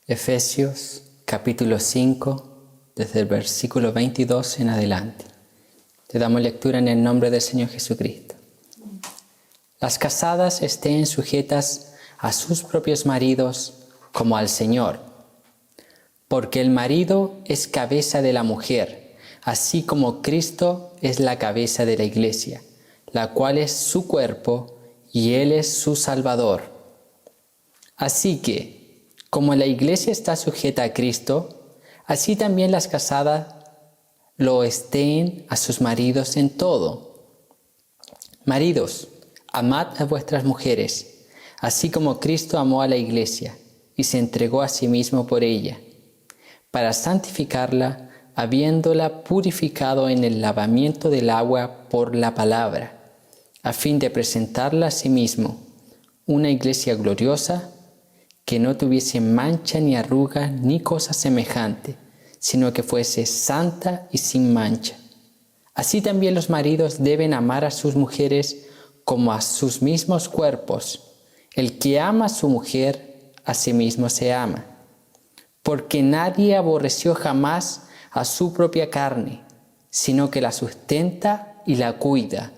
Efesios capítulo 5, desde el versículo 22 en adelante. Te damos lectura en el nombre del Señor Jesucristo. Las casadas estén sujetas a sus propios maridos como al Señor, porque el marido es cabeza de la mujer, así como Cristo es la cabeza de la iglesia, la cual es su cuerpo y Él es su Salvador. Así que, como la iglesia está sujeta a Cristo, así también las casadas lo estén a sus maridos en todo. Maridos, amad a vuestras mujeres, así como Cristo amó a la iglesia y se entregó a sí mismo por ella, para santificarla, habiéndola purificado en el lavamiento del agua por la palabra, a fin de presentarla a sí mismo, una iglesia gloriosa, que no tuviese mancha ni arruga ni cosa semejante, sino que fuese santa y sin mancha. Así también los maridos deben amar a sus mujeres como a sus mismos cuerpos. El que ama a su mujer, a sí mismo se ama. Porque nadie aborreció jamás a su propia carne, sino que la sustenta y la cuida,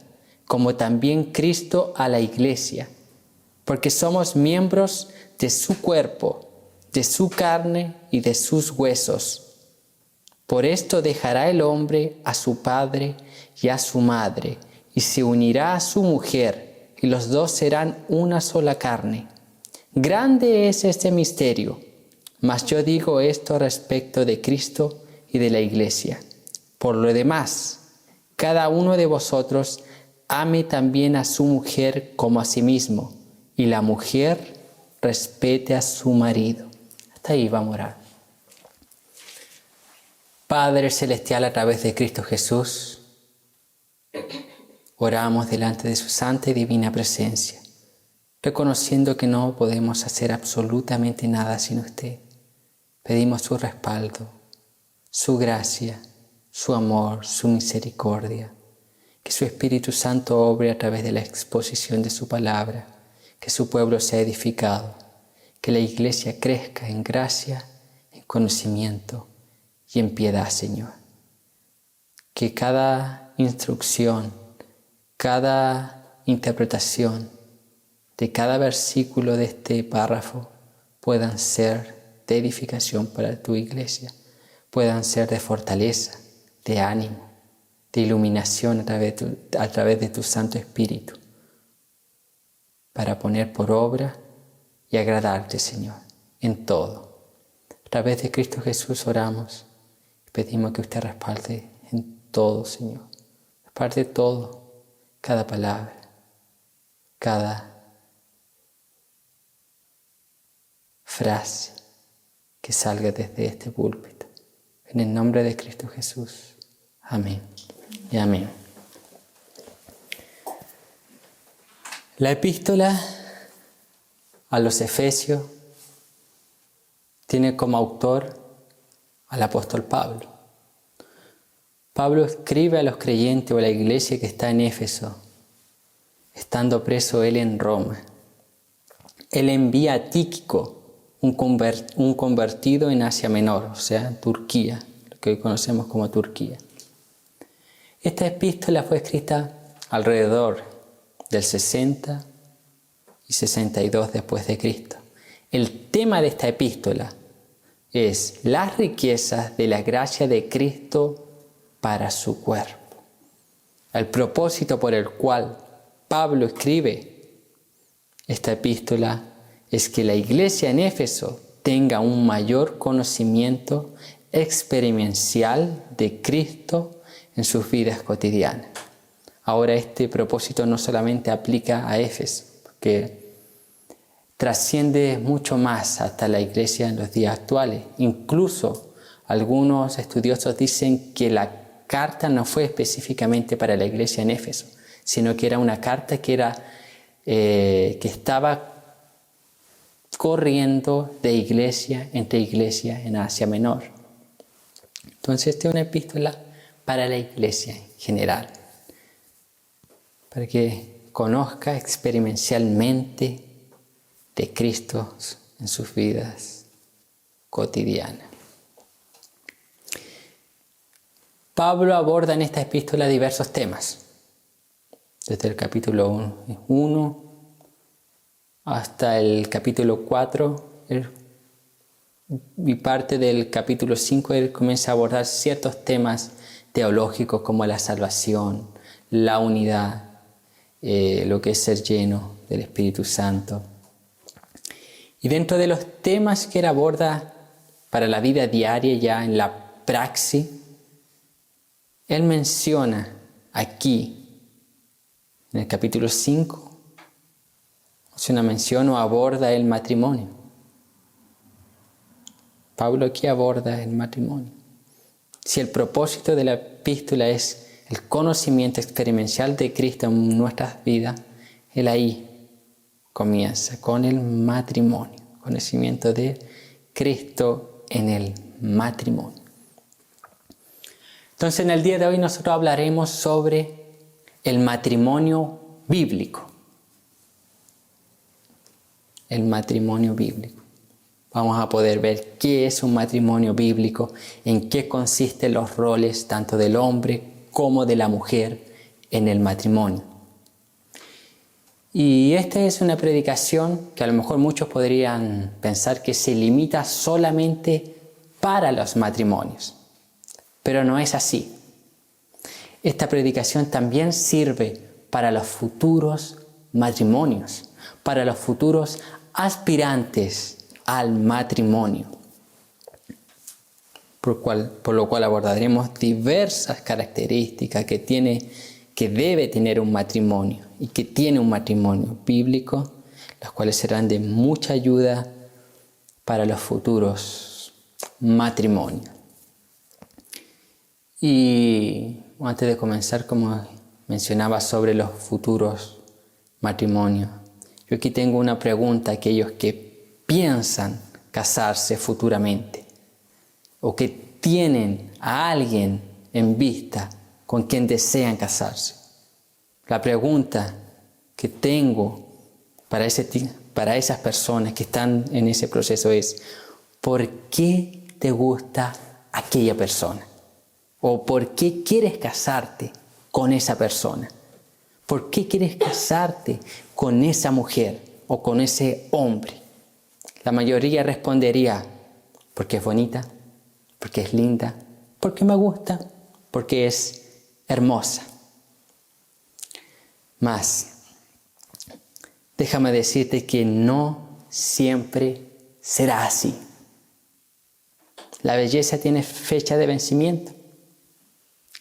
como también Cristo a la iglesia. Porque somos miembros de su cuerpo, de su carne y de sus huesos. Por esto dejará el hombre a su padre y a su madre, y se unirá a su mujer, y los dos serán una sola carne. Grande es este misterio, mas yo digo esto respecto de Cristo y de la iglesia. Por lo demás, cada uno de vosotros ame también a su mujer como a sí mismo, y la mujer respete a su marido. Hasta ahí vamos a orar. Padre Celestial, a través de Cristo Jesús, oramos delante de su santa y divina presencia, reconociendo que no podemos hacer absolutamente nada sin usted. Pedimos su respaldo, su gracia, su amor, su misericordia, que su Espíritu Santo obre a través de la exposición de su palabra, que su pueblo sea edificado, que la iglesia crezca en gracia, en conocimiento y en piedad, Señor. Que cada instrucción, cada interpretación de cada versículo de este párrafo puedan ser de edificación para tu iglesia, puedan ser de fortaleza, de ánimo, de iluminación a través de tu Santo Espíritu, para poner por obra y agradarte, Señor, en todo. A través de Cristo Jesús oramos y pedimos que usted respalde en todo, Señor. Respalde todo, cada palabra, cada frase que salga desde este púlpito. En el nombre de Cristo Jesús. Amén y amén. La epístola a los Efesios tiene como autor al apóstol Pablo. Pablo escribe a los creyentes o a la iglesia que está en Éfeso, estando preso él en Roma. Él envía a Tíquico, un convertido en Asia Menor, o sea, Turquía, lo que hoy conocemos como Turquía. Esta epístola fue escrita alrededor del 60 y 62 después de Cristo. El tema de esta epístola es las riquezas de la gracia de Cristo para su cuerpo. El propósito por el cual Pablo escribe esta epístola es que la iglesia en Éfeso tenga un mayor conocimiento experiencial de Cristo en sus vidas cotidianas. Ahora este propósito no solamente aplica a Éfeso, porque trasciende mucho más hasta la iglesia en los días actuales. Incluso algunos estudiosos dicen que la carta no fue específicamente para la iglesia en Éfeso, sino que era una carta que estaba corriendo de iglesia entre iglesia en Asia Menor. Entonces esta es una epístola para la iglesia en general, para que conozca experiencialmente de Cristo en sus vidas. cotidiana. Pablo aborda en esta epístola diversos temas, desde el capítulo 1 hasta el capítulo 4, y parte del capítulo 5 él comienza a abordar ciertos temas teológicos como la salvación, la unidad, lo que es ser lleno del Espíritu Santo. Y dentro de los temas que él aborda para la vida diaria, ya en la praxis, él menciona aquí, en el capítulo 5, hace una mención o aborda el matrimonio. Pablo aquí aborda el matrimonio. Si el propósito de la epístola es el conocimiento experiencial de Cristo en nuestras vidas, él ahí comienza con el matrimonio, conocimiento de Cristo en el matrimonio. Entonces, en el día de hoy nosotros hablaremos sobre el matrimonio bíblico. El matrimonio bíblico. Vamos a poder ver qué es un matrimonio bíblico, en qué consisten los roles tanto del hombre como de la mujer en el matrimonio. Y esta es una predicación que a lo mejor muchos podrían pensar que se limita solamente para los matrimonios. Pero no es así. Esta predicación también sirve para los futuros matrimonios, para los futuros aspirantes al matrimonio, por lo cual abordaremos diversas características que debe tener un matrimonio y que tiene un matrimonio bíblico, las cuales serán de mucha ayuda para los futuros matrimonios. Y antes de comenzar, como mencionaba sobre los futuros matrimonios, yo aquí tengo una pregunta a aquellos que piensan casarse futuramente o que tienen a alguien en vista con quien desean casarse. La pregunta que tengo para esas personas que están en ese proceso es: ¿por qué te gusta aquella persona? ¿O por qué quieres casarte con esa persona? ¿Por qué quieres casarte con esa mujer o con ese hombre? La mayoría respondería: porque es bonita, porque es linda, porque me gusta, porque es hermosa. Mas, déjame decirte que no siempre será así. La belleza tiene fecha de vencimiento.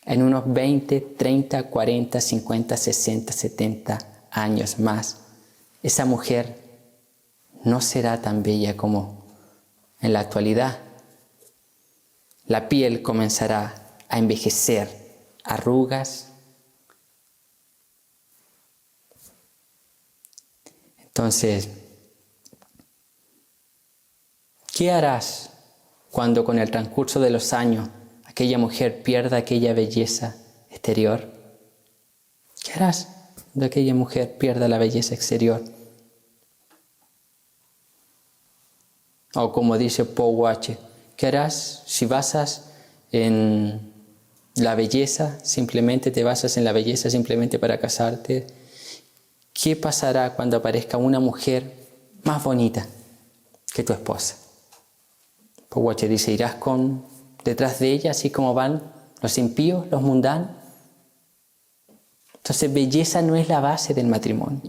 En unos 20, 30, 40, 50, 60, 70 años más, esa mujer no será tan bella como en la actualidad. La piel comenzará a envejecer, arrugas. Entonces, ¿qué harás cuando con el transcurso de los años aquella mujer pierda aquella belleza exterior? ¿Qué harás cuando aquella mujer pierda la belleza exterior? O como dice Paul Washer, ¿qué harás si basas en la belleza, simplemente te basas en la belleza simplemente para casarte? ¿Qué pasará cuando aparezca una mujer más bonita que tu esposa? Paul Washer dice: ¿irás detrás de ella así como van los impíos, los mundanos? Entonces, belleza no es la base del matrimonio.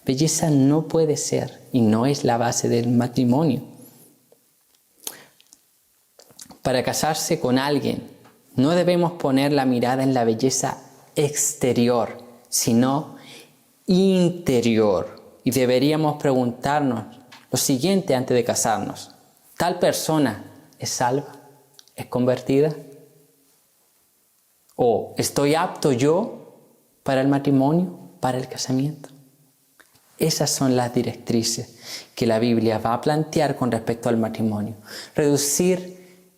Belleza no puede ser y no es la base del matrimonio. Para casarse con alguien, no debemos poner la mirada en la belleza exterior, sino interior. Y deberíamos preguntarnos lo siguiente antes de casarnos: ¿tal persona es salva? ¿Es convertida? ¿O estoy apto yo para el matrimonio, para el casamiento? Esas son las directrices que la Biblia va a plantear con respecto al matrimonio. Reducir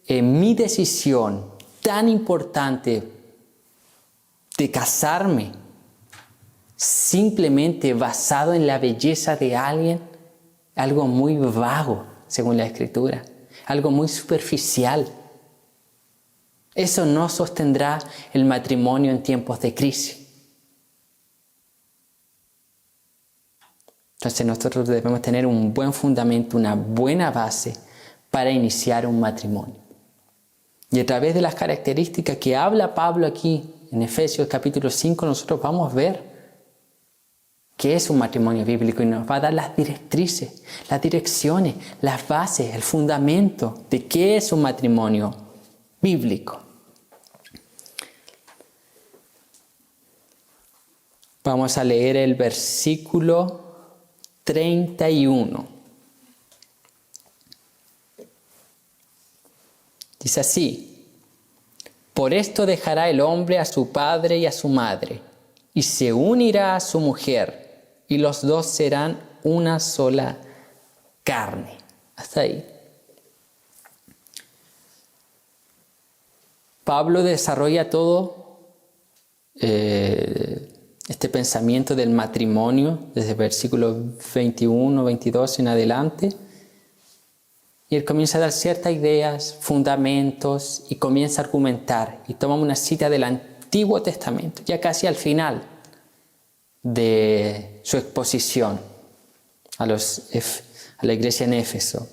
mi decisión tan importante de casarme simplemente basado en la belleza de alguien, algo muy vago según la Escritura. algo muy superficial. Eso no sostendrá el matrimonio en tiempos de crisis. Entonces nosotros debemos tener un buen fundamento, una buena base para iniciar un matrimonio. Y a través de las características que habla Pablo aquí en Efesios capítulo 5, nosotros vamos a ver qué es un matrimonio bíblico y nos va a dar las directrices, las direcciones, las bases, el fundamento de qué es un matrimonio bíblico. Vamos a leer el versículo 31. Dice así: por esto dejará el hombre a su padre y a su madre, y se unirá a su mujer, y los dos serán una sola carne. Hasta ahí. Pablo desarrolla todo este pensamiento del matrimonio desde versículos 21, 22 en adelante. Y él comienza a dar ciertas ideas, fundamentos, y comienza a argumentar. Y toma una cita del Antiguo Testamento, ya casi al final de su exposición a la iglesia en Éfeso.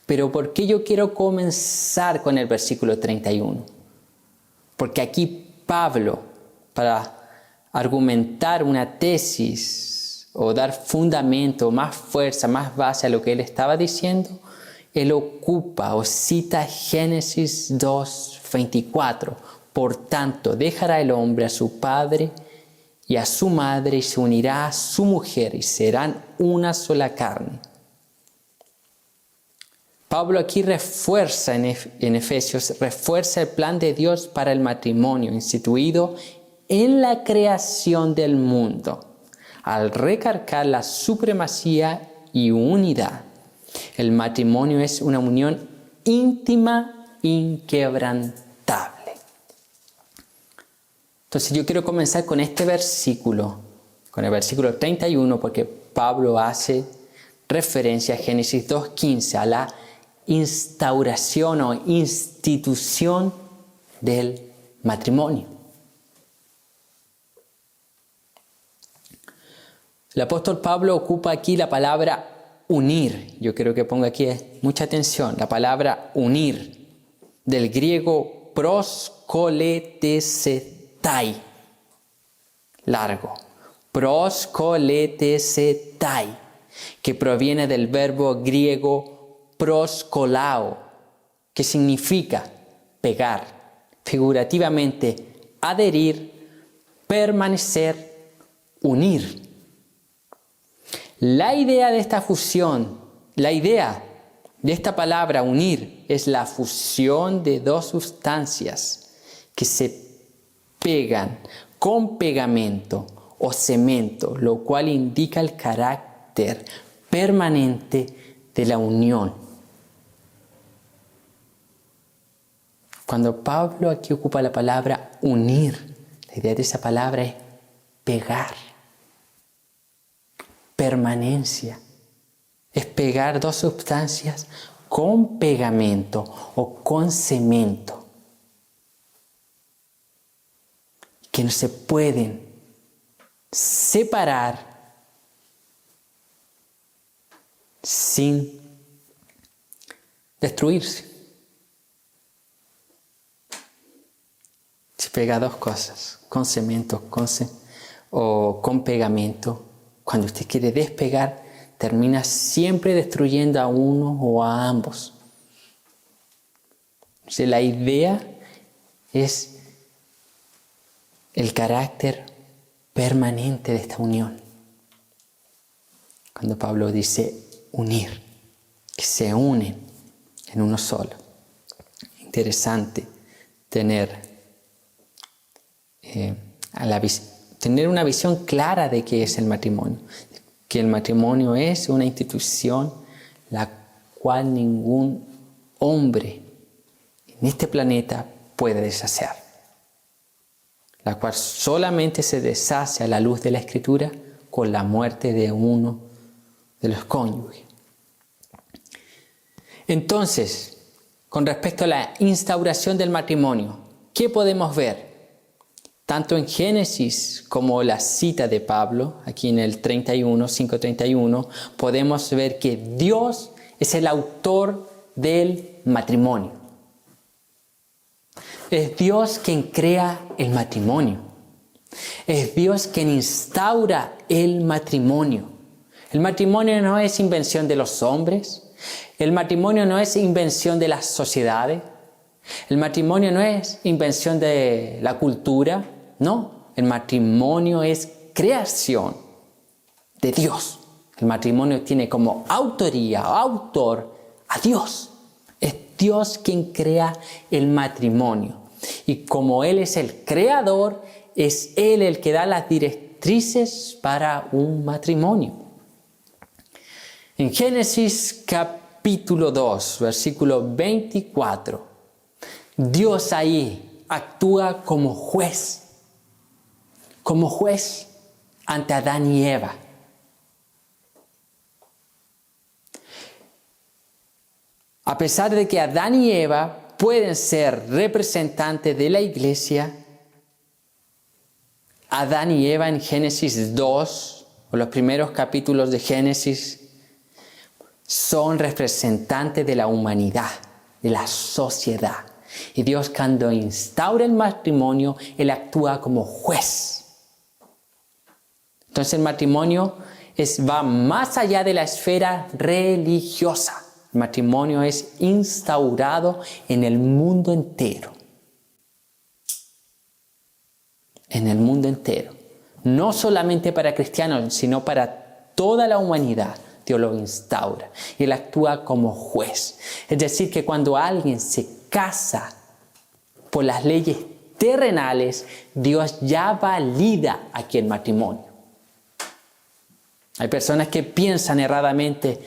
Pero ¿por qué yo quiero comenzar con el versículo 31? Porque aquí Pablo, para argumentar una tesis o dar fundamento, más fuerza, más base a lo que él estaba diciendo, él ocupa o cita Génesis 2:24. Por tanto, dejará el hombre a su padre y a su madre, y se unirá a su mujer, y serán una sola carne. Pablo aquí refuerza en Efesios, refuerza el plan de Dios para el matrimonio instituido en la creación del mundo, al recalcar la supremacía y unidad. El matrimonio es una unión íntima, inquebrantable. Entonces yo quiero comenzar con este versículo, con el versículo 31, porque Pablo hace referencia a Génesis 2:15, a la instauración o institución del matrimonio. El apóstol Pablo ocupa aquí la palabra unir. Yo quiero que ponga aquí mucha atención. La palabra unir, del griego proskoletesetai. Largo. Proskoletesetai, que proviene del verbo griego proskolao, que significa pegar, figurativamente adherir, permanecer, unir. La idea de esta fusión, la idea de esta palabra unir, es la fusión de dos sustancias que se pegan con pegamento o cemento, lo cual indica el carácter permanente de la unión. Cuando Pablo aquí ocupa la palabra unir, la idea de esa palabra es pegar, permanencia. Es pegar dos sustancias con pegamento o con cemento, que no se pueden separar sin destruirse. Se pega dos cosas, con cemento o con pegamento. Cuando usted quiere despegar, termina siempre destruyendo a uno o a ambos. Entonces, la idea es el carácter permanente de esta unión. Cuando Pablo dice unir, que se unen en uno solo. Interesante tener una visión clara de qué es el matrimonio. Que el matrimonio es una institución la cual ningún hombre en este planeta puede deshacer. La cual solamente se deshace a la luz de la Escritura con la muerte de uno de los cónyuges. Entonces, con respecto a la instauración del matrimonio, ¿qué podemos ver? Tanto en Génesis como la cita de Pablo, aquí en el 5:31, podemos ver que Dios es el autor del matrimonio. Es Dios quien crea el matrimonio. Es Dios quien instaura el matrimonio. El matrimonio no es invención de los hombres. El matrimonio no es invención de las sociedades. El matrimonio no es invención de la cultura. No, el matrimonio es creación de Dios. El matrimonio tiene como autoría o autor a Dios. Es Dios quien crea el matrimonio. Y como Él es el creador, es Él el que da las directrices para un matrimonio. En Génesis capítulo 2, versículo 24, Dios ahí actúa como juez ante Adán y Eva. A pesar de que Adán y Eva pueden ser representantes de la iglesia, Adán y Eva en Génesis 2, o los primeros capítulos de Génesis, son representantes de la humanidad, de la sociedad. Y Dios, cuando instaura el matrimonio, Él actúa como juez. Entonces el matrimonio va más allá de la esfera religiosa. El matrimonio es instaurado en el mundo entero. En el mundo entero. No solamente para cristianos, sino para toda la humanidad. Dios lo instaura. Y Él actúa como juez. Es decir, que cuando alguien se casa por las leyes terrenales, Dios ya valida aquí el matrimonio. Hay personas que piensan erradamente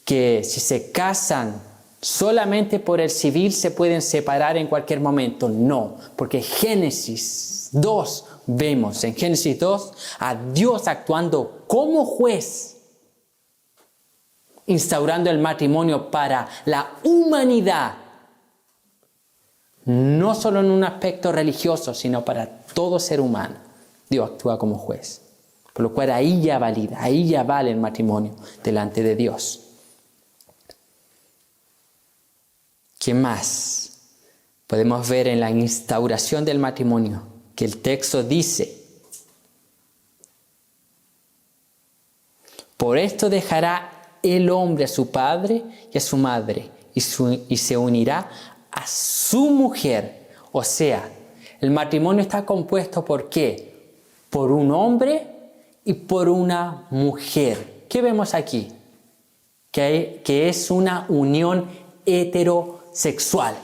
que si se casan solamente por el civil se pueden separar en cualquier momento. No, porque Génesis 2 vemos en Génesis 2 a Dios actuando como juez, instaurando el matrimonio para la humanidad, no solo en un aspecto religioso, sino para todo ser humano. Dios actúa como juez. Por lo cual ahí ya valida, ahí ya vale el matrimonio delante de Dios. ¿Qué más podemos ver en la instauración del matrimonio? Que el texto dice: por esto dejará el hombre a su padre y a su madre y se unirá a su mujer. O sea, el matrimonio está compuesto ¿por qué? Por un hombre y por una mujer. ¿Qué vemos aquí? Que es una unión heterosexual.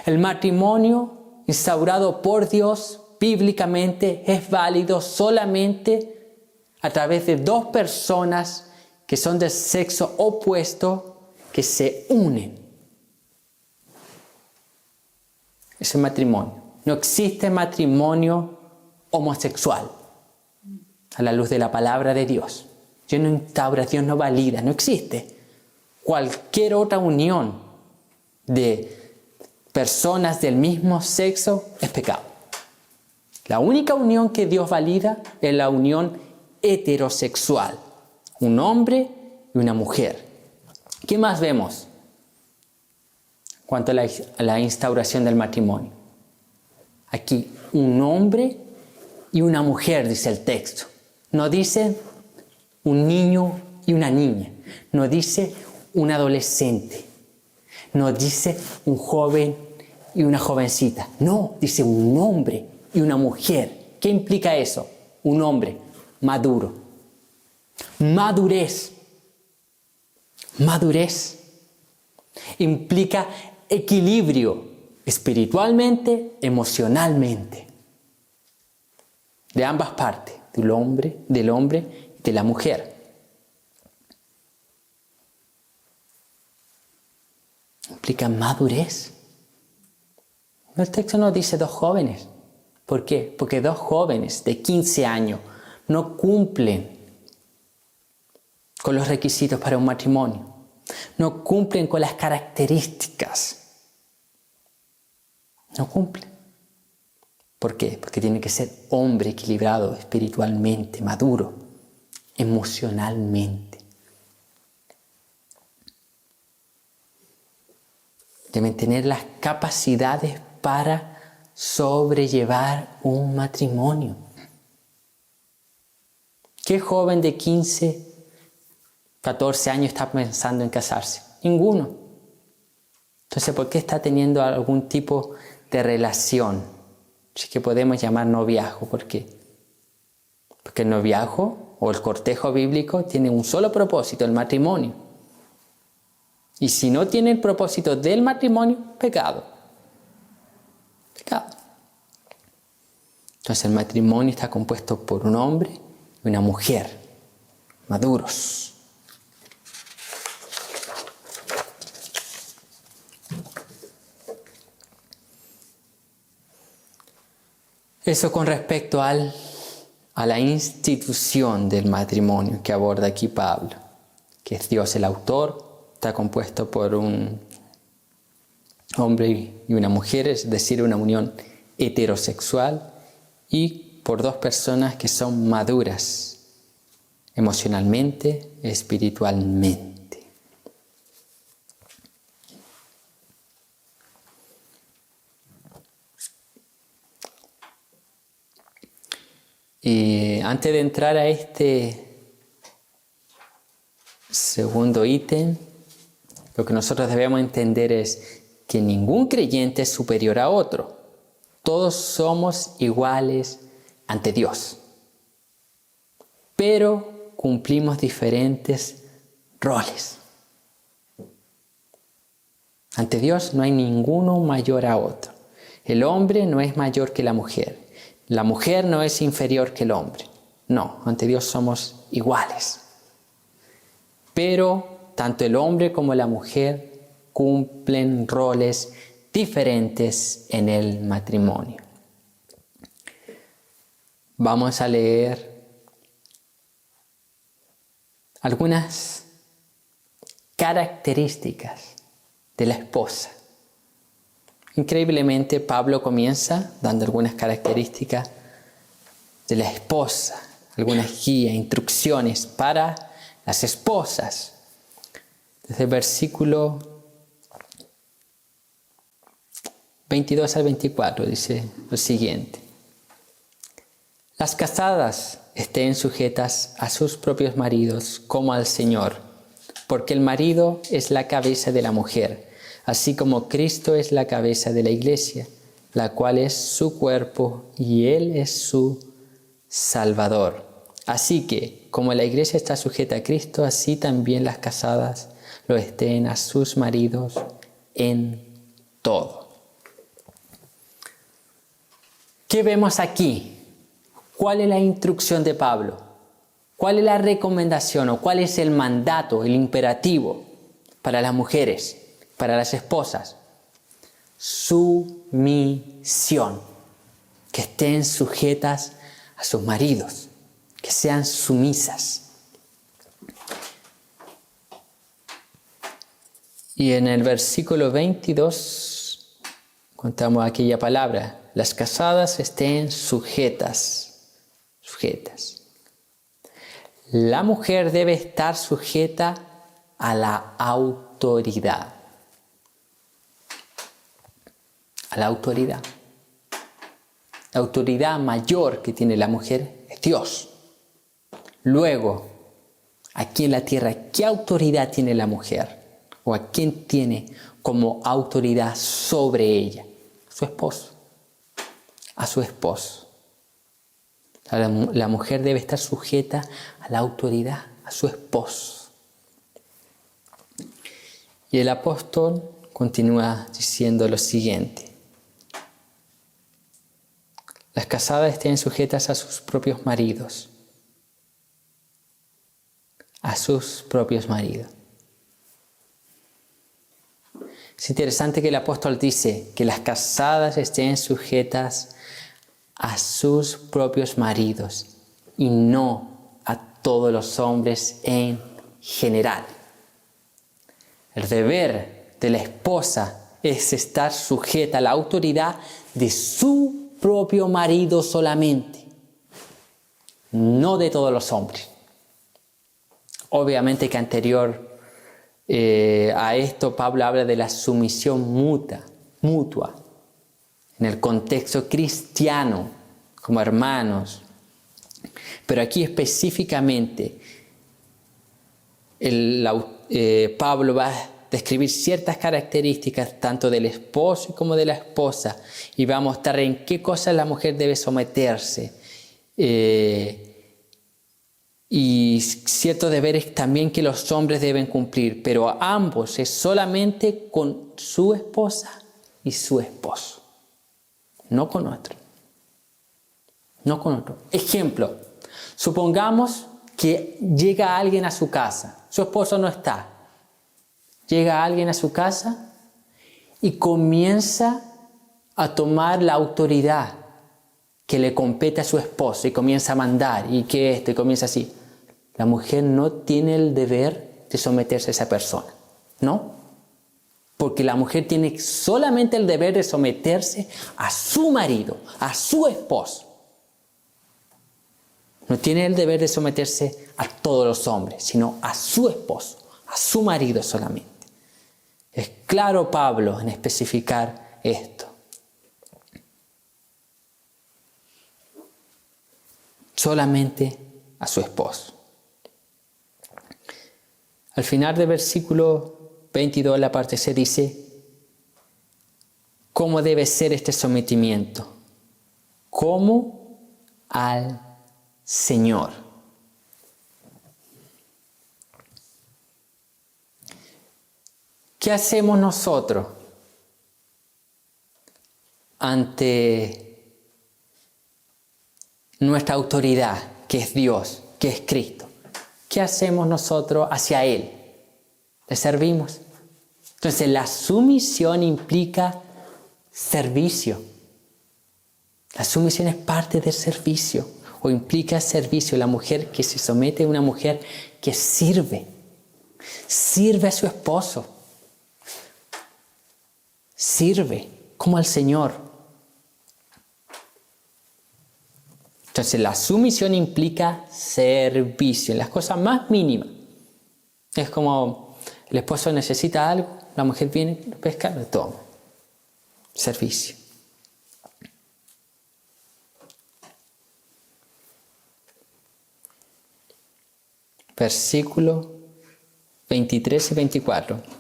El matrimonio instaurado por Dios bíblicamente es válido solamente a través de dos personas que son del sexo opuesto que se unen. Es el matrimonio. No existe matrimonio homosexual a la luz de la palabra de Dios. Dios no instaura, Dios no valida, no existe. Cualquier otra unión de personas del mismo sexo es pecado. La única unión que Dios valida es la unión heterosexual. Un hombre y una mujer. ¿Qué más vemos en cuanto a la instauración del matrimonio? Aquí, un hombre y una mujer, dice el texto. No dice un niño y una niña. No dice un adolescente. No dice un joven y una jovencita. No, dice un hombre y una mujer. ¿Qué implica eso? Un hombre maduro. Madurez. Madurez implica equilibrio espiritualmente, emocionalmente. De ambas partes, del hombre y de la mujer. Implica madurez. El texto no dice dos jóvenes. ¿Por qué? Porque dos jóvenes de 15 años no cumplen con los requisitos para un matrimonio. No cumplen con las características. No cumplen. ¿Por qué? Porque tiene que ser hombre equilibrado espiritualmente, maduro, emocionalmente. Deben tener las capacidades para sobrellevar un matrimonio. ¿Qué joven de 15, 14 años está pensando en casarse? Ninguno. Entonces, ¿por qué está teniendo algún tipo de relación? Así que podemos llamar noviazgo. ¿Por qué? Porque el noviazgo o el cortejo bíblico tiene un solo propósito, el matrimonio. Y si no tiene el propósito del matrimonio, pecado. Pecado. Entonces el matrimonio está compuesto por un hombre y una mujer, maduros. Eso con respecto a la institución del matrimonio que aborda aquí Pablo, que es Dios el autor, está compuesto por un hombre y una mujer, es decir, una unión heterosexual, y por dos personas que son maduras emocionalmente, espiritualmente. Y antes de entrar a este segundo ítem, lo que nosotros debemos entender es que ningún creyente es superior a otro. Todos somos iguales ante Dios, pero cumplimos diferentes roles. Ante Dios no hay ninguno mayor a otro. El hombre no es mayor que la mujer. La mujer no es inferior que el hombre. No, ante Dios somos iguales. Pero tanto el hombre como la mujer cumplen roles diferentes en el matrimonio. Vamos a leer algunas características de la esposa. Increíblemente, Pablo comienza dando algunas características de la esposa, algunas guías, instrucciones para las esposas. Desde el versículo 22 al 24 dice lo siguiente: Las casadas estén sujetas a sus propios maridos como al Señor, porque el marido es la cabeza de la mujer, así como Cristo es la cabeza de la iglesia, la cual es su cuerpo y Él es su Salvador. Así que, como la iglesia está sujeta a Cristo, así también las casadas lo estén a sus maridos en todo. ¿Qué vemos aquí? ¿Cuál es la instrucción de Pablo? ¿Cuál es la recomendación o cuál es el mandato, el imperativo para las mujeres, para las esposas? Sumisión. Que estén sujetas a sus maridos, que sean sumisas. Y en el versículo 22 encontramos aquella palabra: las casadas estén sujetas. La mujer debe estar sujeta a la autoridad. A la autoridad. La autoridad mayor que tiene la mujer es Dios. Luego, aquí en la tierra, ¿qué autoridad tiene la mujer? ¿O a quién tiene como autoridad sobre ella? Su esposo. A su esposo. La mujer debe estar sujeta a la autoridad, a su esposo. Y el apóstol continúa diciendo lo siguiente: las casadas estén sujetas a sus propios maridos. A sus propios maridos. Es interesante que el apóstol dice que las casadas estén sujetas a sus propios maridos y no a todos los hombres en general. El deber de la esposa es estar sujeta a la autoridad de su propio marido solamente, no de todos los hombres. Obviamente que anterior a esto Pablo habla de la sumisión mutua, en el contexto cristiano, como hermanos. Pero aquí específicamente Pablo va a describir ciertas características tanto del esposo como de la esposa y va a mostrar en qué cosas la mujer debe someterse y ciertos deberes también que los hombres deben cumplir, pero a ambos es solamente con su esposa y su esposo, no con otro. No con otro. Ejemplo, supongamos que llega alguien a su casa, su esposo no está. Llega alguien a su casa y comienza a tomar la autoridad que le compete a su esposo y comienza a mandar y comienza así. La mujer no tiene el deber de someterse a esa persona, ¿no? Porque la mujer tiene solamente el deber de someterse a su marido, a su esposo. No tiene el deber de someterse a todos los hombres, sino a su esposo, a su marido solamente. Es claro Pablo en especificar esto. Solamente a su esposo. Al final del versículo 22, la parte C dice, ¿cómo debe ser este sometimiento? Como al Señor. ¿Qué hacemos nosotros ante nuestra autoridad, que es Dios, que es Cristo? ¿Qué hacemos nosotros hacia Él? ¿Le servimos? Entonces la sumisión implica servicio. La sumisión es parte del servicio o implica servicio. La mujer que se somete es una mujer que sirve a su esposo, sirve como al Señor. Entonces la sumisión implica servicio en las cosas más mínimas. Es como el esposo necesita algo, la mujer viene, lo pesca, lo toma. Servicio. Versículo 23 y 24.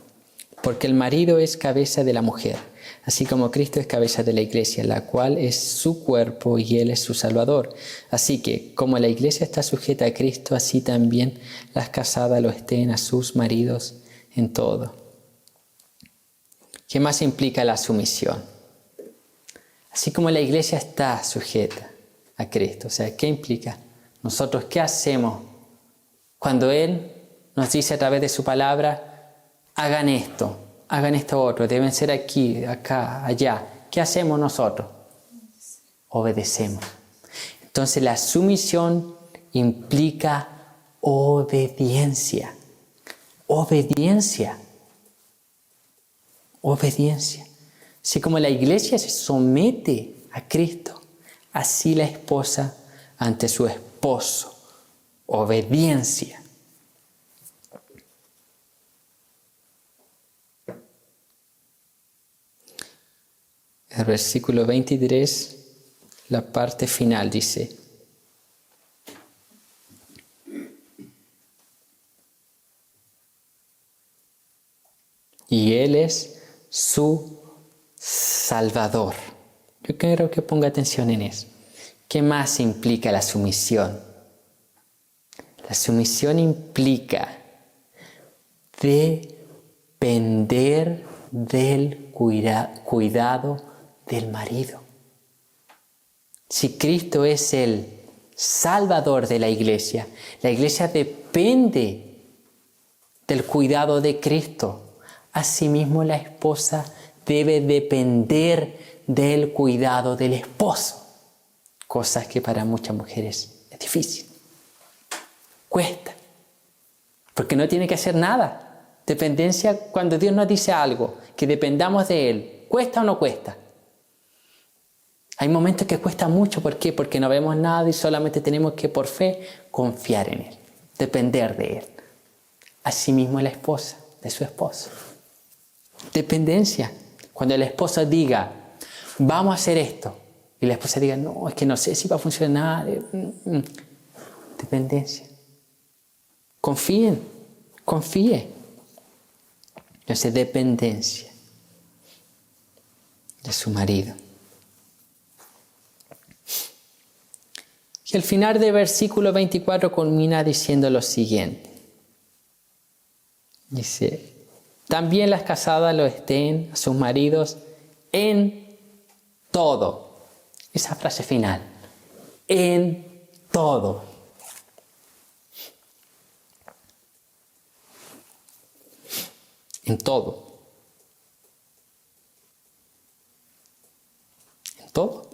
Porque el marido es cabeza de la mujer, así como Cristo es cabeza de la iglesia, la cual es su cuerpo y Él es su Salvador. Así que, como la iglesia está sujeta a Cristo, así también las casadas lo estén a sus maridos en todo. ¿Qué más implica la sumisión? Así como la iglesia está sujeta a Cristo, o sea, ¿qué implica? Nosotros, ¿qué hacemos cuando Él nos dice a través de su palabra, hagan esto otro, deben ser aquí, acá, allá? ¿Qué hacemos nosotros? Obedecemos. Entonces la sumisión implica obediencia. Obediencia. Así como la iglesia se somete a Cristo, así la esposa ante su esposo. Obediencia. El versículo 23, la parte final dice, y Él es su Salvador. Yo quiero que ponga atención en eso. ¿Qué más implica la sumisión? La sumisión implica depender del cuidado del marido. Si Cristo es el Salvador de la iglesia depende del cuidado de Cristo. Asimismo, la esposa debe depender del cuidado del esposo. Cosas que para muchas mujeres es difícil. Cuesta. Porque no tiene que hacer nada. Dependencia cuando Dios nos dice algo, que dependamos de Él. ¿Cuesta o no cuesta? Hay momentos que cuesta mucho. ¿Por qué? Porque no vemos nada y solamente tenemos que por fe confiar en Él, depender de Él. Asimismo la esposa, de su esposo. Dependencia. Cuando el esposo diga, vamos a hacer esto, y la esposa diga, no, es que no sé si va a funcionar. Dependencia. Confíe. Entonces, dependencia de su marido. Y el final del versículo 24 culmina diciendo lo siguiente. Dice, también las casadas lo estén a sus maridos en todo. Esa frase final. En todo. En todo. En todo.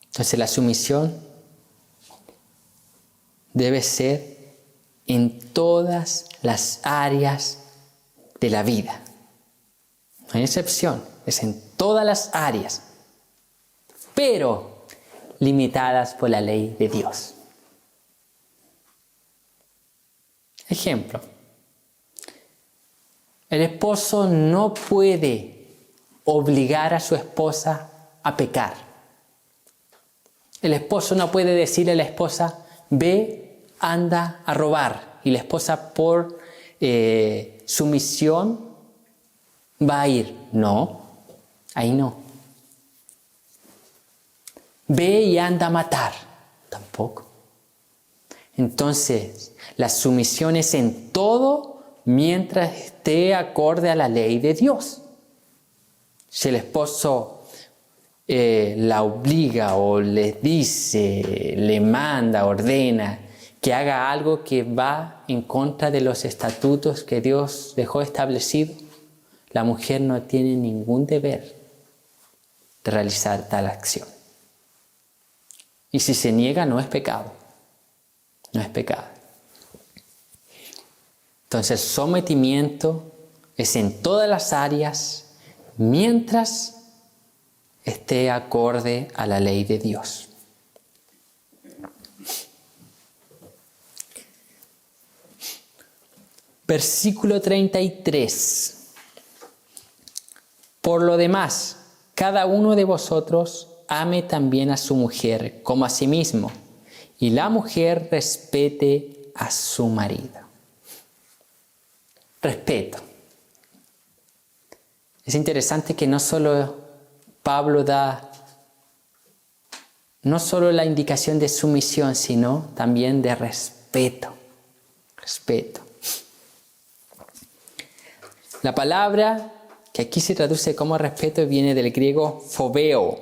Entonces la sumisión debe ser en todas las áreas de la vida. No hay excepción, es en todas las áreas, pero limitadas por la ley de Dios. Ejemplo, el esposo no puede obligar a su esposa a pecar. El esposo no puede decirle a la esposa, ve, anda a robar. Y la esposa por sumisión va a ir. No, ahí no. Ve y anda a matar. Tampoco. Entonces, la sumisión es en todo mientras esté acorde a la ley de Dios. Si el esposo la obliga o le dice, le manda, ordena que haga algo que va en contra de los estatutos que Dios dejó establecido, la mujer no tiene ningún deber de realizar tal acción. Y si se niega, no es pecado. No es pecado. Entonces, sometimiento es en todas las áreas mientras esté acorde a la ley de Dios. Versículo 33. Por lo demás, cada uno de vosotros ame también a su mujer como a sí mismo, y la mujer respete a su marido. Respeto. Es interesante que no solo Pablo da no solo la indicación de sumisión, sino también de respeto. Respeto. La palabra que aquí se traduce como respeto viene del griego phobeo,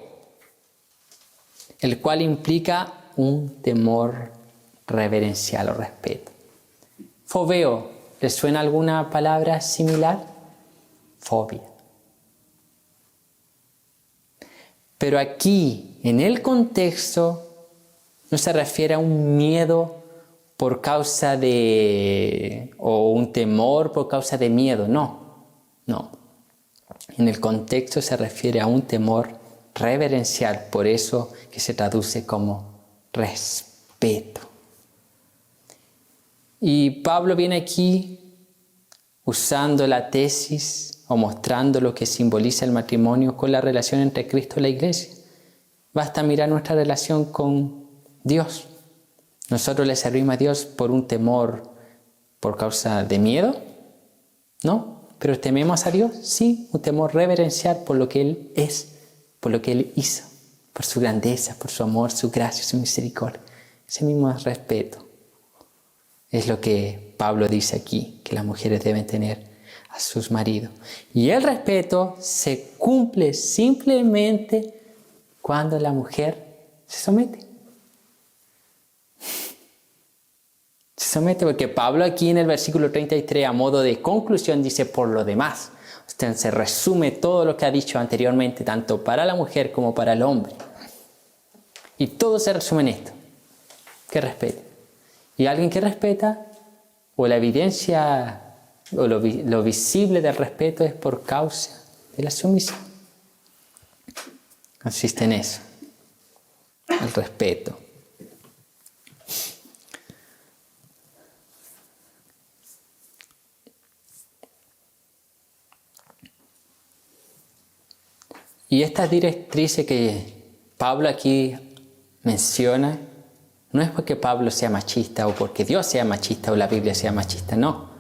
el cual implica un temor reverencial o respeto. Phobeo, ¿les suena alguna palabra similar? Fobia. Pero aquí, en el contexto, no se refiere a un miedo por causa de, o un temor por causa de miedo, no. En el contexto se refiere a un temor reverencial, por eso que se traduce como respeto. Y Pablo viene aquí usando la tesis o mostrando lo que simboliza el matrimonio con la relación entre Cristo y la iglesia. Basta mirar nuestra relación con Dios. ¿Nosotros le servimos a Dios por un temor por causa de miedo? ¿No? ¿Pero tememos a Dios? Sí, un temor reverencial por lo que Él es, por lo que Él hizo, por su grandeza, por su amor, su gracia, su misericordia. Ese mismo respeto es lo que Pablo dice aquí, que las mujeres deben tener a sus maridos. Y el respeto se cumple simplemente cuando la mujer se somete. Se somete porque Pablo aquí en el versículo 33 a modo de conclusión dice por lo demás. Usted se resume todo lo que ha dicho anteriormente tanto para la mujer como para el hombre. Y todo se resume en esto. Que respete. Y alguien que respeta o la evidencia o lo visible del respeto es por causa de la sumisión. Consiste en eso, el respeto. Y estas directrices que Pablo aquí menciona, no es porque Pablo sea machista o porque Dios sea machista o la Biblia sea machista, no.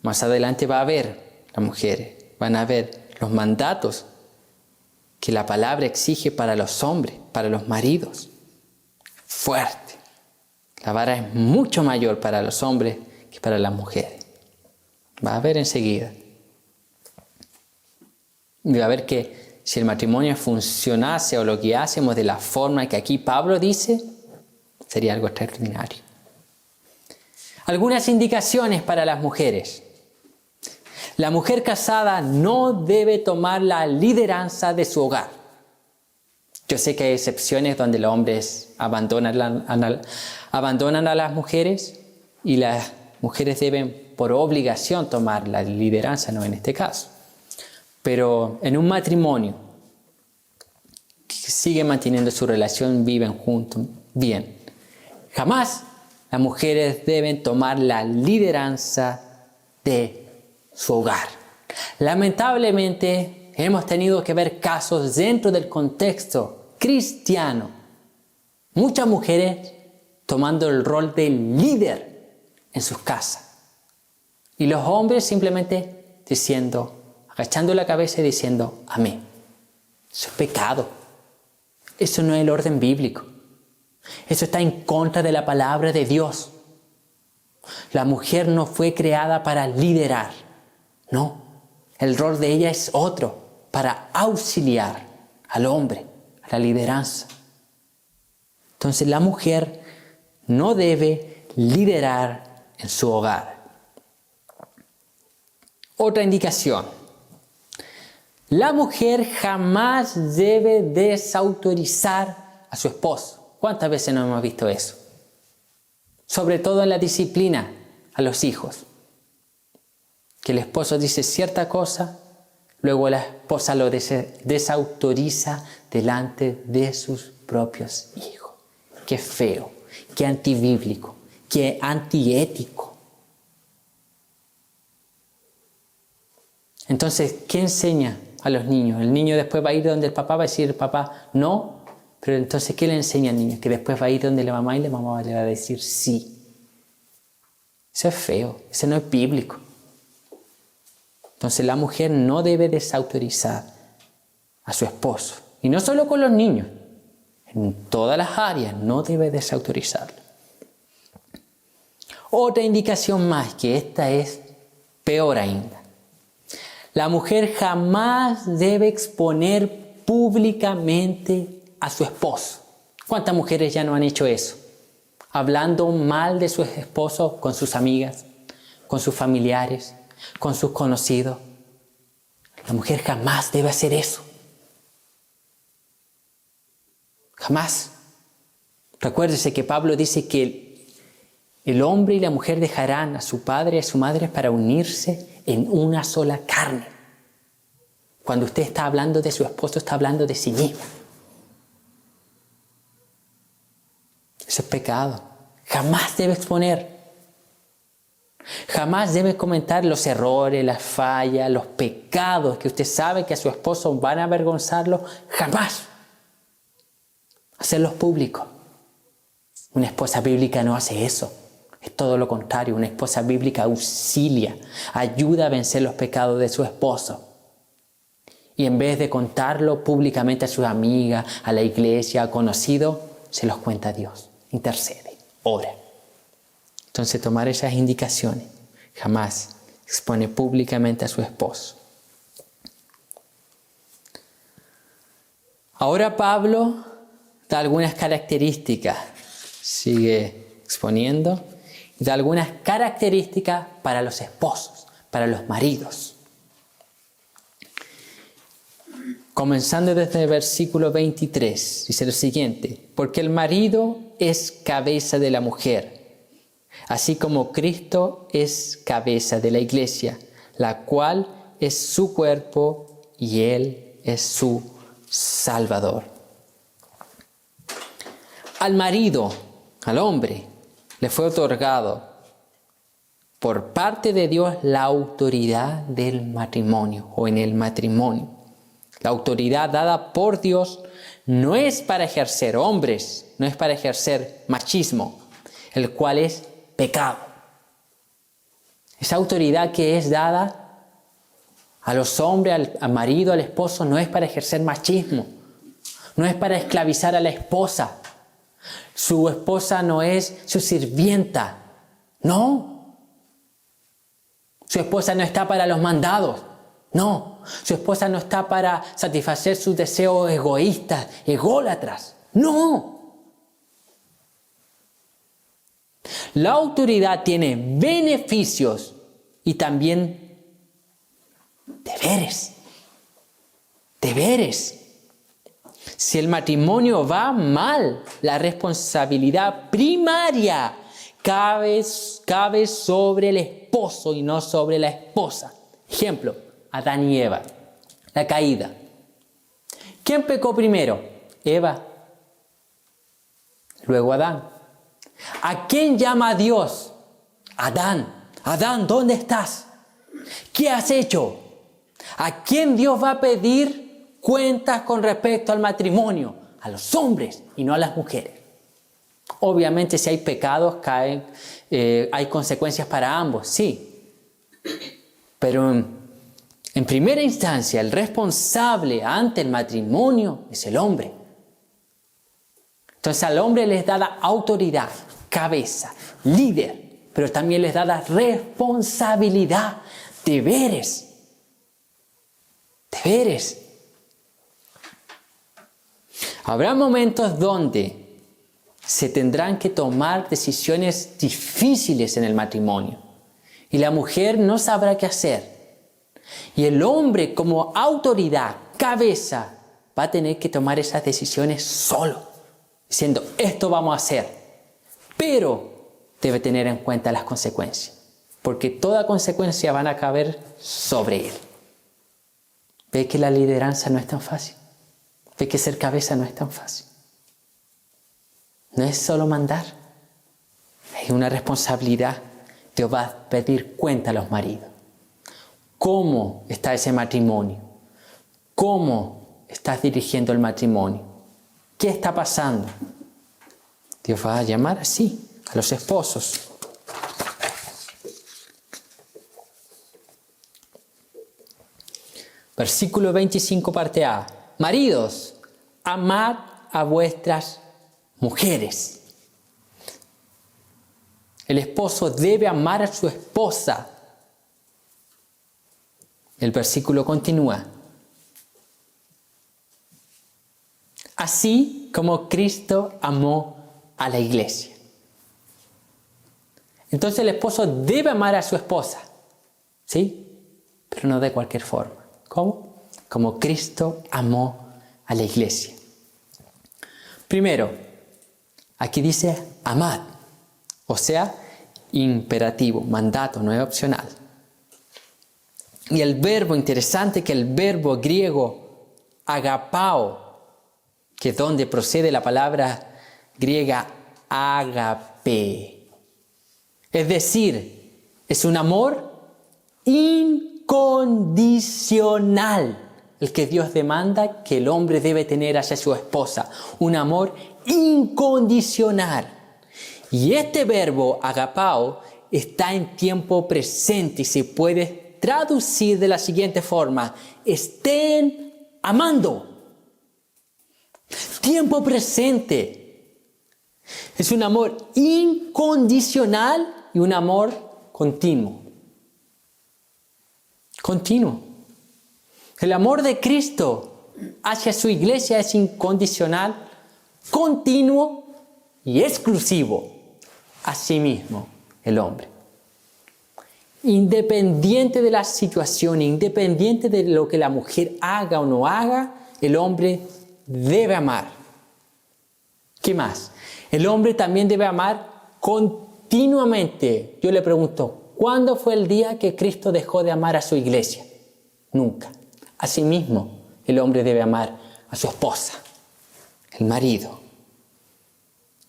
Más adelante va a haber las mujeres, van a ver los mandatos que la palabra exige para los hombres, para los maridos. Fuerte. La vara es mucho mayor para los hombres que para las mujeres. Va a ver enseguida. Y va a ver que si el matrimonio funcionase o lo guiásemos de la forma que aquí Pablo dice, sería algo extraordinario. Algunas indicaciones para las mujeres. La mujer casada no debe tomar la lideranza de su hogar. Yo sé que hay excepciones donde los hombres abandonan a las mujeres y las mujeres deben por obligación tomar la lideranza, no en este caso. Pero en un matrimonio que sigue manteniendo su relación, viven juntos, bien. Jamás las mujeres deben tomar la lideranza de su hogar. Lamentablemente hemos tenido que ver casos dentro del contexto cristiano. Muchas mujeres tomando el rol de líder en sus casas. Y los hombres simplemente diciendo, agachando la cabeza y diciendo amén. Eso es pecado. Eso no es el orden bíblico. Eso está en contra de la palabra de Dios. La mujer no fue creada para liderar. No. El rol de ella es otro, para auxiliar al hombre, a la lideranza. Entonces la mujer no debe liderar en su hogar. Otra indicación. La mujer jamás debe desautorizar a su esposo. ¿Cuántas veces no hemos visto eso? Sobre todo en la disciplina a los hijos. Que el esposo dice cierta cosa, luego la esposa lo desautoriza delante de sus propios hijos. Qué feo, qué antibíblico, qué antiético. Entonces, ¿qué enseña a los niños? El niño después va a ir donde el papá, va a decir, papá, no. Pero entonces, ¿qué le enseña al niño? Que después va a ir donde la mamá y la mamá le va a decir sí. Eso es feo, eso no es bíblico. Entonces, la mujer no debe desautorizar a su esposo. Y no solo con los niños. En todas las áreas no debe desautorizarlo. Otra indicación más, que esta es peor ainda. La mujer jamás debe exponer públicamente a su esposo. ¿Cuántas mujeres ya no han hecho eso? Hablando mal de su esposo con sus amigas, con sus familiares, con sus conocidos. La mujer jamás debe hacer eso. Jamás. Recuérdese que Pablo dice que el hombre y la mujer dejarán a su padre y a su madre para unirse en una sola carne. Cuando usted está hablando de su esposo, está hablando de sí mismo. Eso es pecado. Jamás debe exponer. Jamás debe comentar los errores, las fallas, los pecados que usted sabe que a su esposo van a avergonzarlo. Jamás. Hacerlos públicos. Una esposa bíblica no hace eso. Es todo lo contrario. Una esposa bíblica auxilia, ayuda a vencer los pecados de su esposo. Y en vez de contarlo públicamente a sus amigas, a la iglesia, a conocidos, se los cuenta a Dios. Intercede, ora. Entonces tomar esas indicaciones. Jamás expone públicamente a su esposo. Ahora Pablo da algunas características. Sigue exponiendo. Da algunas características para los esposos, para los maridos. Comenzando desde el versículo 23, dice lo siguiente: porque el marido es cabeza de la mujer, así como Cristo es cabeza de la iglesia, la cual es su cuerpo y Él es su Salvador. Al marido, al hombre, le fue otorgado por parte de Dios la autoridad del matrimonio o en el matrimonio. La autoridad dada por Dios no es para ejercer hombres, no es para ejercer machismo, el cual es pecado. Esa autoridad que es dada a los hombres, al marido, al esposo, no es para ejercer machismo, no es para esclavizar a la esposa. Su esposa no es su sirvienta, no. Su esposa no está para los mandados, no. Su esposa no está para satisfacer sus deseos egoístas, ególatras, no. La autoridad tiene beneficios y también deberes. Deberes. Si el matrimonio va mal, la responsabilidad primaria cabe sobre el esposo y no sobre la esposa. Ejemplo, Adán y Eva, la caída. ¿Quién pecó primero? Eva. Luego Adán. ¿A quién llama Dios? Adán. Adán, ¿dónde estás? ¿Qué has hecho? ¿A quién Dios va a pedir cuentas con respecto al matrimonio? A los hombres y no a las mujeres. Obviamente si hay pecados, hay consecuencias para ambos, sí. Pero en primera instancia, el responsable ante el matrimonio es el hombre. Entonces al hombre les da autoridad, cabeza, líder, pero también les da responsabilidad, deberes. Deberes. Habrá momentos donde se tendrán que tomar decisiones difíciles en el matrimonio y la mujer no sabrá qué hacer. Y el hombre como autoridad, cabeza, va a tener que tomar esas decisiones solo, diciendo esto vamos a hacer, pero debe tener en cuenta las consecuencias, porque toda consecuencia van a caber sobre él. ¿Ve que la lideranza no es tan fácil? ¿Ve que ser cabeza no es tan fácil? No es solo mandar, es una responsabilidad. Dios va a pedir cuenta a los maridos. ¿Cómo está ese matrimonio? ¿Cómo estás dirigiendo el matrimonio? ¿Qué está pasando? Dios va a llamar así a los esposos. Versículo 25, parte A. Maridos, amad a vuestras mujeres. El esposo debe amar a su esposa. El versículo continúa. Así como Cristo amó a la iglesia. Entonces el esposo debe amar a su esposa. ¿Sí? Pero no de cualquier forma. ¿Cómo? Como Cristo amó a la iglesia. Primero, aquí dice amad, o sea, imperativo, mandato, no es opcional. Y el verbo, interesante que el verbo griego agapao, que es donde procede la palabra griega agape. Es decir, es un amor incondicional el que Dios demanda que el hombre debe tener hacia su esposa. Un amor incondicional. Y este verbo agapao está en tiempo presente y se puede traducir de la siguiente forma: estén amando. Tiempo presente. Es un amor incondicional y un amor continuo. Continuo. El amor de Cristo hacia su iglesia es incondicional, continuo y exclusivo. Asimismo, el hombre. Independiente de la situación, independiente de lo que la mujer haga o no haga, el hombre debe amar. ¿Qué más? El hombre también debe amar con continuamente. Yo le pregunto, ¿cuándo fue el día que Cristo dejó de amar a su iglesia? Nunca. Asimismo, el hombre debe amar a su esposa, el marido.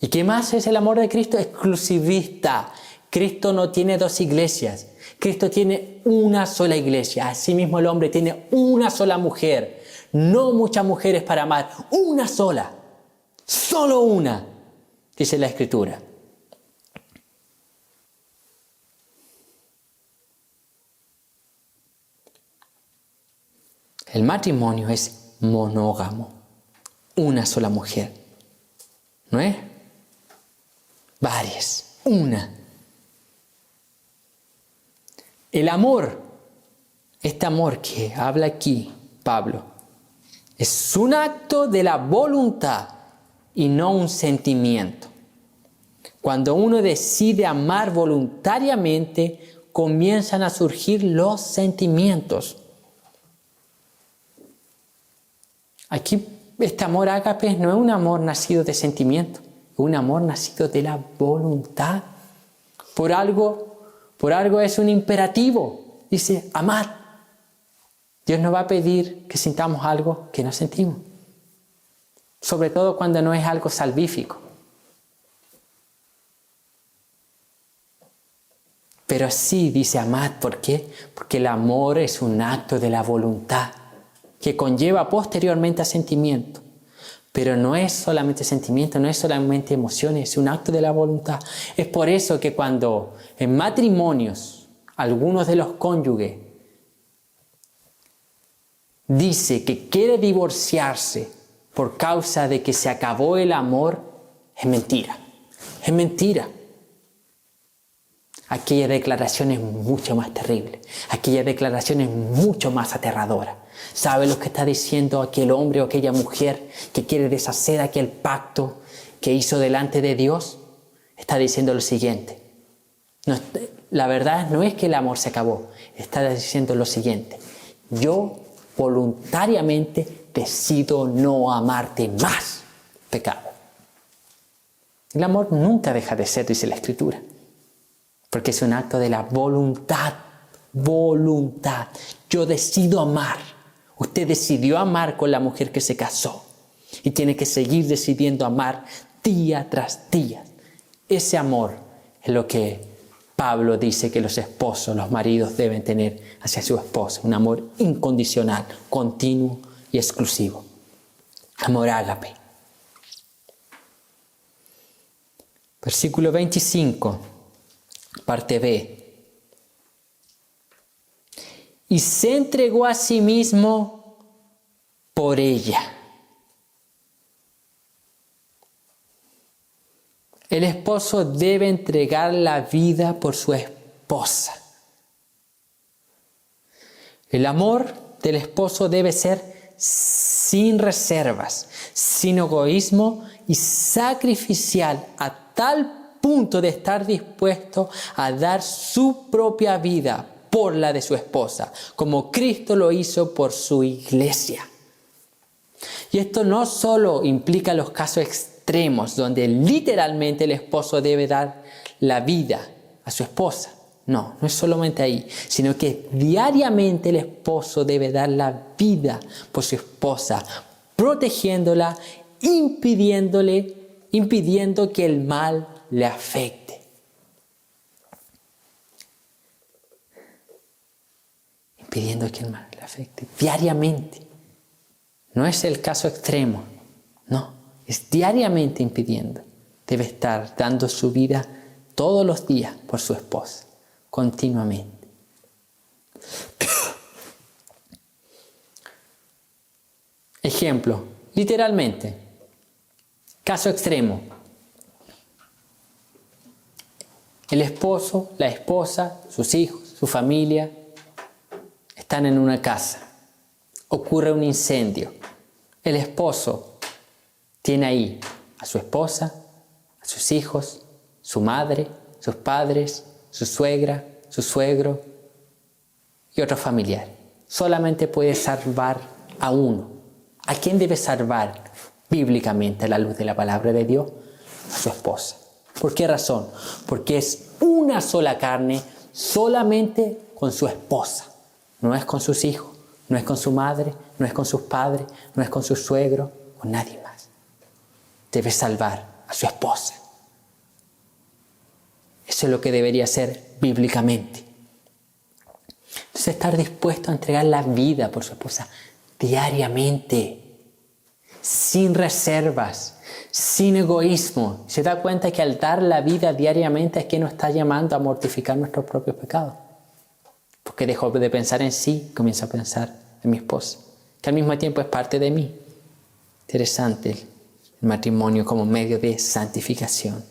¿Y qué más es el amor de Cristo? Exclusivista. Cristo no tiene dos iglesias. Cristo tiene una sola iglesia. Asimismo, el hombre tiene una sola mujer. No muchas mujeres para amar. Una sola. Solo una, dice la Escritura. El matrimonio es monógamo. Una sola mujer. ¿No es? Varias. Una. El amor, este amor que habla aquí Pablo, es un acto de la voluntad y no un sentimiento. Cuando uno decide amar voluntariamente, comienzan a surgir los sentimientos. Aquí este amor ágape no es un amor nacido de sentimiento, es un amor nacido de la voluntad. Por algo es un imperativo. Dice, amad. Dios nos va a pedir que sintamos algo que no sentimos. Sobre todo cuando no es algo salvífico. Pero sí dice amad. ¿Por qué? Porque el amor es un acto de la voluntad que conlleva posteriormente a sentimiento. Pero no es solamente sentimiento, no es solamente emociones, es un acto de la voluntad. Es por eso que cuando en matrimonios algunos de los cónyuges dice que quiere divorciarse por causa de que se acabó el amor, es mentira. Es mentira. Aquella declaración es mucho más terrible. Aquella declaración es mucho más aterradora. ¿Sabe lo que está diciendo aquel hombre o aquella mujer que quiere deshacer aquel pacto que hizo delante de Dios? Está diciendo lo siguiente. No, la verdad no es que el amor se acabó. Está diciendo lo siguiente. Yo voluntariamente decido no amarte más. Pecado. El amor nunca deja de ser, dice la Escritura. Porque es un acto de la voluntad. Voluntad. Yo decido amar. Usted decidió amar con la mujer que se casó. Y tiene que seguir decidiendo amar día tras día. Ese amor es lo que Pablo dice que los esposos, los maridos deben tener hacia su esposa. Un amor incondicional, continuo y exclusivo. Amor ágape. Versículo 25. Parte B. Y se entregó a sí mismo por ella. El esposo debe entregar la vida por su esposa. El amor del esposo debe ser sin reservas, sin egoísmo y sacrificial a tal punto de estar dispuesto a dar su propia vida por la de su esposa, como Cristo lo hizo por su iglesia. Y esto no solo implica los casos extremos, donde literalmente el esposo debe dar la vida a su esposa. No, no es solamente ahí, sino que diariamente el esposo debe dar la vida por su esposa, protegiéndola, impidiendo que el mal le afecte. Impidiendo que el mal le afecte diariamente. No es el caso extremo, no, es diariamente impidiendo. Debe estar dando su vida todos los días por su esposa, continuamente. Ejemplo, literalmente, caso extremo. El esposo, la esposa, sus hijos, su familia están en una casa. Ocurre un incendio. El esposo tiene ahí a su esposa, a sus hijos, su madre, sus padres, su suegra, su suegro y otro familiar. Solamente puede salvar a uno. ¿A quién debe salvar bíblicamente a la luz de la palabra de Dios? A su esposa. ¿Por qué razón? Porque es una sola carne solamente con su esposa. No es con sus hijos, no es con su madre, no es con sus padres, no es con su suegro, con nadie más. Debe salvar a su esposa. Eso es lo que debería ser bíblicamente. Entonces, estar dispuesto a entregar la vida por su esposa diariamente, sin reservas, sin egoísmo. Se da cuenta que al dar la vida diariamente es que nos está llamando a mortificar nuestros propios pecados. Porque dejo de pensar en sí, comienzo a pensar en mi esposa, que al mismo tiempo es parte de mí. Interesante el matrimonio como medio de santificación.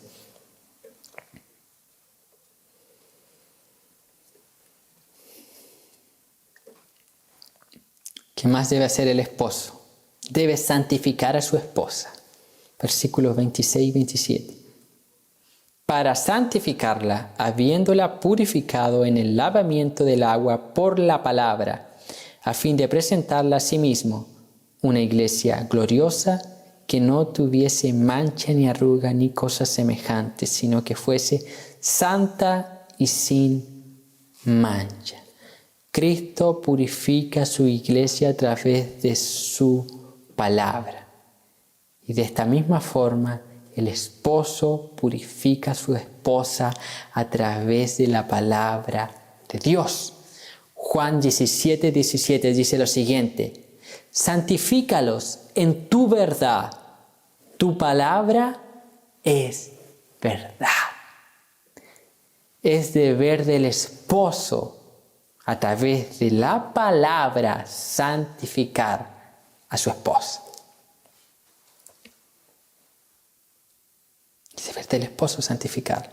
¿Qué más debe hacer el esposo? Debe santificar a su esposa. Versículos 26 y 27. Para santificarla, habiéndola purificado en el lavamiento del agua por la palabra, a fin de presentarla a sí mismo, una iglesia gloriosa que no tuviese mancha ni arruga ni cosas semejantes, sino que fuese santa y sin mancha. Cristo purifica su iglesia a través de su palabra. Y de esta misma forma, el esposo purifica a su esposa a través de la palabra de Dios. Juan 17, 17 dice lo siguiente: santifícalos en tu verdad. Tu palabra es verdad. Es deber del esposo, a través de la palabra, santificar a su esposa. Es deber del esposo santificar.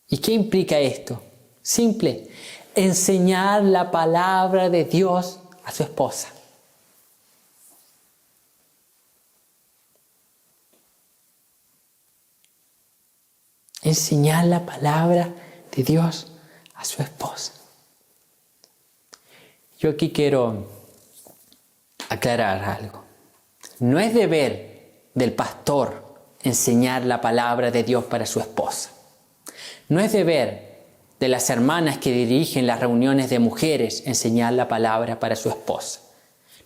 ¿Y qué implica esto? Simple: enseñar la palabra de Dios a su esposa. Enseñar la palabra de Dios a su esposa. Yo aquí quiero aclarar algo. No es deber del pastor enseñar la palabra de Dios para su esposa. No es deber de las hermanas que dirigen las reuniones de mujeres enseñar la palabra para su esposa.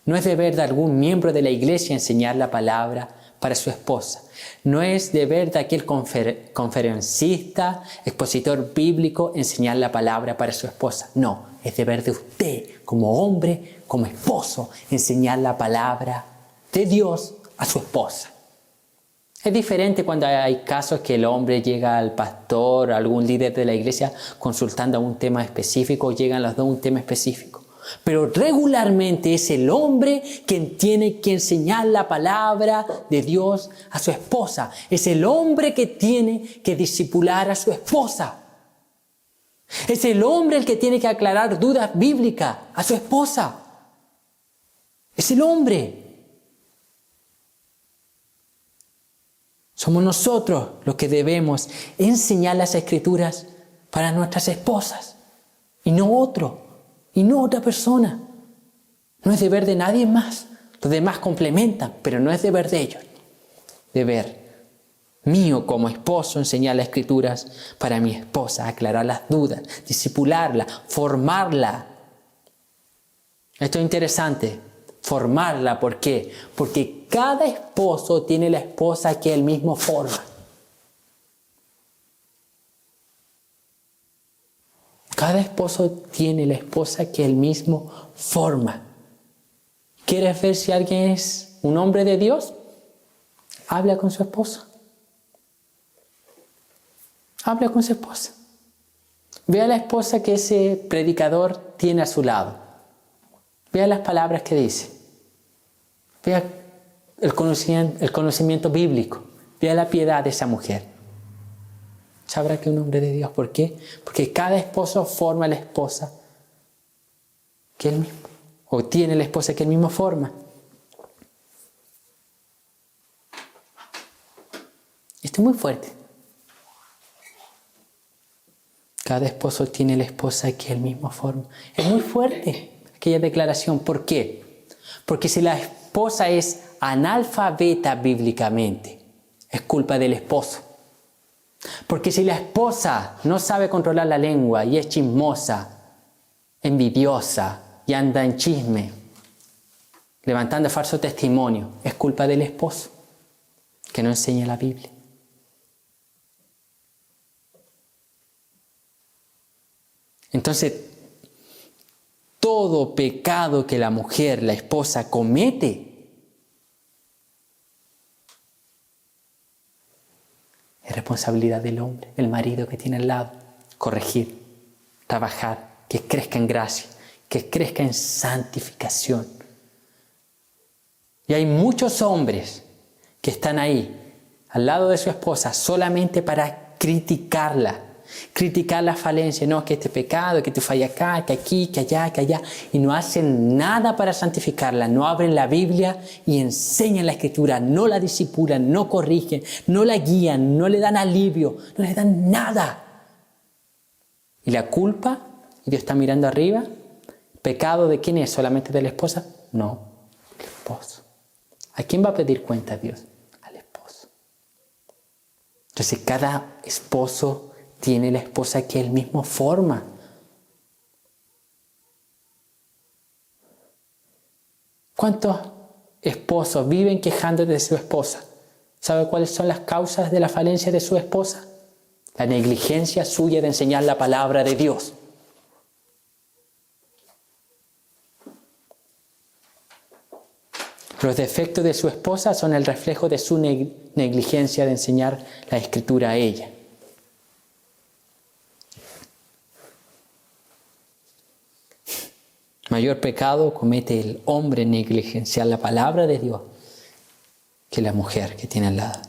No es deber de algún miembro de la iglesia enseñar la palabra para su esposa. No es deber de aquel conferencista, expositor bíblico, enseñar la palabra para su esposa. No, es deber de usted, como hombre, como esposo, enseñar la palabra de Dios a su esposa. Es diferente cuando hay casos que el hombre llega al pastor, a algún líder de la iglesia, consultando un tema específico, llegan los dos a un tema específico. Pero regularmente es el hombre quien tiene que enseñar la palabra de Dios a su esposa. Es el hombre que tiene que discipular a su esposa. Es el hombre el que tiene que aclarar dudas bíblicas a su esposa. Es el hombre. Somos nosotros los que debemos enseñar las Escrituras para nuestras esposas y no otro. Y no otra persona. No es deber de nadie más. Los demás complementan, pero no es deber de ellos. Deber mío como esposo enseñar las Escrituras para mi esposa, aclarar las dudas, discipularla, formarla. Esto es interesante. Formarla, ¿por qué? Porque cada esposo tiene la esposa que él mismo forma. Cada esposo tiene la esposa que él mismo forma. ¿Quieres ver si alguien es un hombre de Dios? Habla con su esposa. Habla con su esposa. Ve a la esposa que ese predicador tiene a su lado. Vea las palabras que dice. Vea el conocimiento bíblico. Vea la piedad de esa mujer. Sabrá que es un hombre de Dios. ¿Por qué? Porque cada esposo forma a la esposa que él mismo, o tiene la esposa que él mismo forma. Esto es muy fuerte. Cada esposo tiene la esposa que él mismo forma. Es muy fuerte aquella declaración. ¿Por qué? Porque si la esposa es analfabeta bíblicamente, es culpa del esposo. Porque si la esposa no sabe controlar la lengua y es chismosa, envidiosa y anda en chisme, levantando falso testimonio, es culpa del esposo que no enseña la Biblia. Entonces, todo pecado que la mujer, la esposa, comete es responsabilidad del hombre, el marido que tiene al lado. Corregir, trabajar, que crezca en gracia, que crezca en santificación. Y hay muchos hombres que están ahí, al lado de su esposa, solamente para criticar la falencia. No, que este pecado, que tú fallas acá, que aquí, que allá, y no hacen nada para santificarla. No abren la Biblia y enseñan la Escritura, no la disipulan, no corrigen, no la guían, no le dan alivio, no le dan nada. Y la culpa, y Dios está mirando arriba, ¿pecado de quién es? ¿Solamente de la esposa? No, del esposo. ¿A quién va a pedir cuenta Dios? Al esposo. Entonces cada esposo tiene la esposa que él mismo forma. ¿Cuántos esposos viven quejándose de su esposa? ¿Sabe cuáles son las causas de la falencia de su esposa? La negligencia suya de enseñar la palabra de Dios. Los defectos de su esposa son el reflejo de su negligencia de enseñar la Escritura a ella. Mayor pecado comete el hombre en negligenciar la palabra de Dios que la mujer que tiene al lado.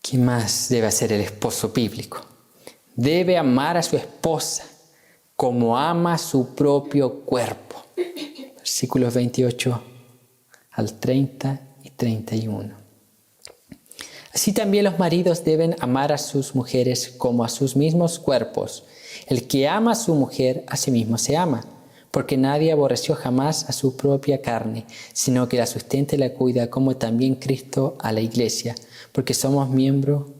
¿Qué más debe hacer el esposo bíblico? Debe amar a su esposa como ama su propio cuerpo. Versículos 28 al 30 y 31. Así también los maridos deben amar a sus mujeres como a sus mismos cuerpos. El que ama a su mujer, a sí mismo se ama, porque nadie aborreció jamás a su propia carne, sino que la sustenta y la cuida, como también Cristo a la iglesia, porque somos miembros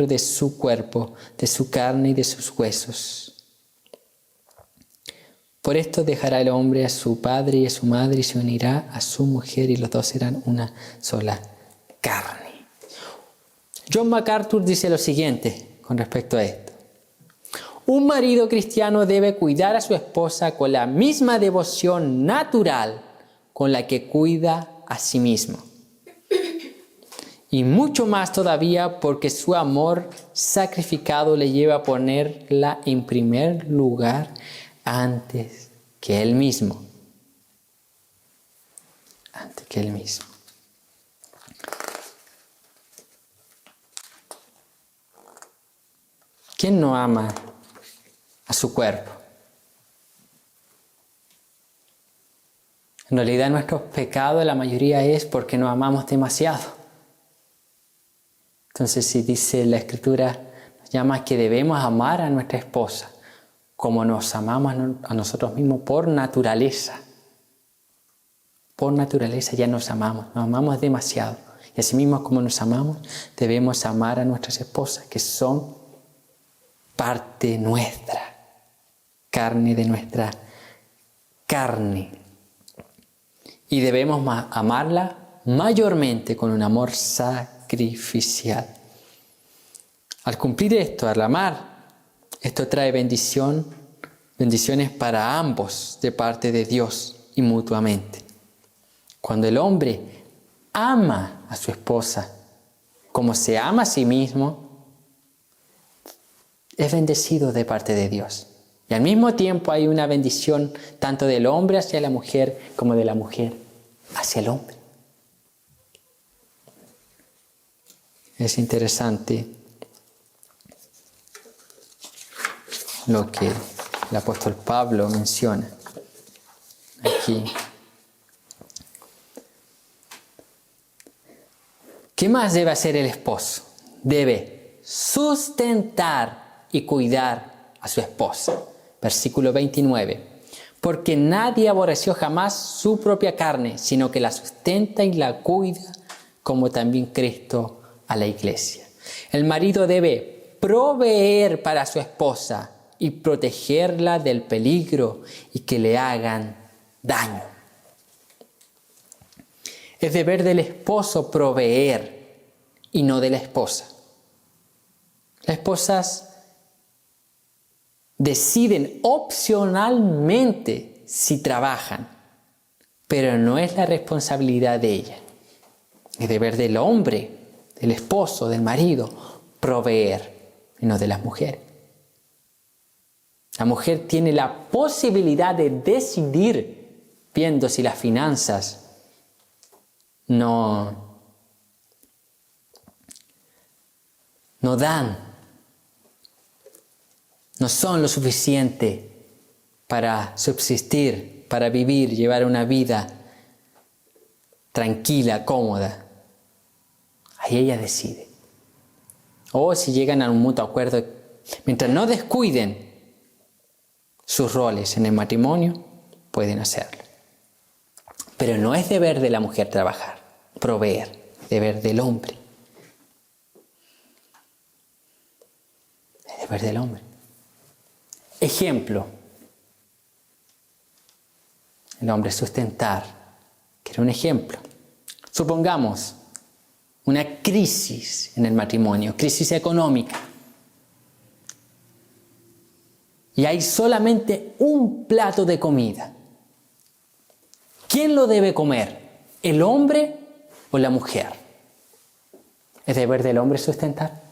de su cuerpo, de su carne y de sus huesos. Por esto dejará el hombre a su padre y a su madre y se unirá a su mujer y los dos serán una sola carne. John MacArthur dice lo siguiente con respecto a esto. Un marido cristiano debe cuidar a su esposa con la misma devoción natural con la que cuida a sí mismo. Y mucho más todavía porque su amor sacrificado le lleva a ponerla en primer lugar antes que él mismo. Antes que él mismo. ¿Quién no ama a su cuerpo? En realidad nuestros pecados, la mayoría es porque nos amamos demasiado. Entonces, si dice la Escritura, nos llama que debemos amar a nuestra esposa como nos amamos a nosotros mismos por naturaleza. Por naturaleza ya nos amamos demasiado. Y así mismo como nos amamos, debemos amar a nuestras esposas, que son parte nuestra, carne de nuestra carne. Y debemos amarla mayormente con un amor sacrificial. Al cumplir esto, al amar, esto trae bendiciones para ambos de parte de Dios y mutuamente. Cuando el hombre ama a su esposa como se ama a sí mismo, es bendecido de parte de Dios. Y al mismo tiempo hay una bendición tanto del hombre hacia la mujer como de la mujer hacia el hombre. Es interesante lo que el apóstol Pablo menciona aquí. ¿Qué más debe hacer el esposo? Debe sustentar y cuidar a su esposa. Versículo 29. Porque nadie aborreció jamás su propia carne, sino que la sustenta y la cuida, como también Cristo a la iglesia. El marido debe proveer para su esposa y protegerla del peligro y que le hagan daño. Es deber del esposo proveer y no de la esposa. Las esposas deciden opcionalmente si trabajan, pero no es la responsabilidad de ella. Es deber del hombre, del esposo, del marido, proveer y no de las mujeres. La mujer tiene la posibilidad de decidir viendo si las finanzas no son lo suficiente para subsistir, para vivir, llevar una vida tranquila, cómoda. Ahí ella decide. O si llegan a un mutuo acuerdo, mientras no descuiden sus roles en el matrimonio, pueden hacerlo. Pero no es deber de la mujer trabajar, proveer, es deber del hombre. Es deber del hombre. Ejemplo. El hombre sustentar, que era un ejemplo. Supongamos una crisis en el matrimonio, crisis económica. Y hay solamente un plato de comida. ¿Quién lo debe comer? ¿El hombre o la mujer? ¿Es deber del hombre sustentar?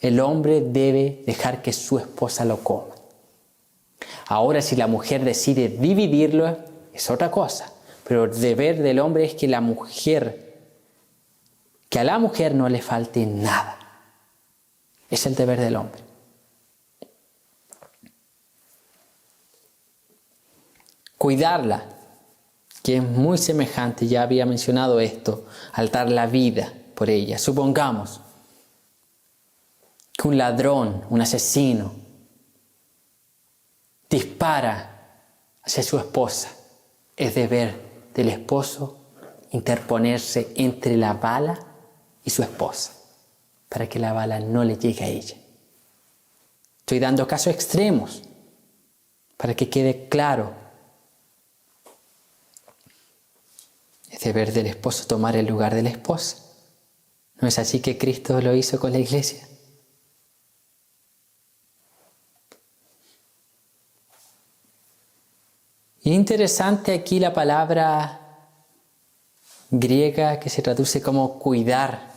El hombre debe dejar que su esposa lo coma. Ahora, si la mujer decide dividirlo, es otra cosa. Pero el deber del hombre es que a la mujer no le falte nada. Es el deber del hombre. Cuidarla, que es muy semejante, ya había mencionado esto, al dar la vida por ella. Supongamos que un ladrón, un asesino, dispara hacia su esposa. Es deber del esposo interponerse entre la bala y su esposa, para que la bala no le llegue a ella. Estoy dando casos extremos, para que quede claro. Es deber del esposo tomar el lugar de la esposa. ¿No es así que Cristo lo hizo con la iglesia? Interesante aquí la palabra griega que se traduce como cuidar.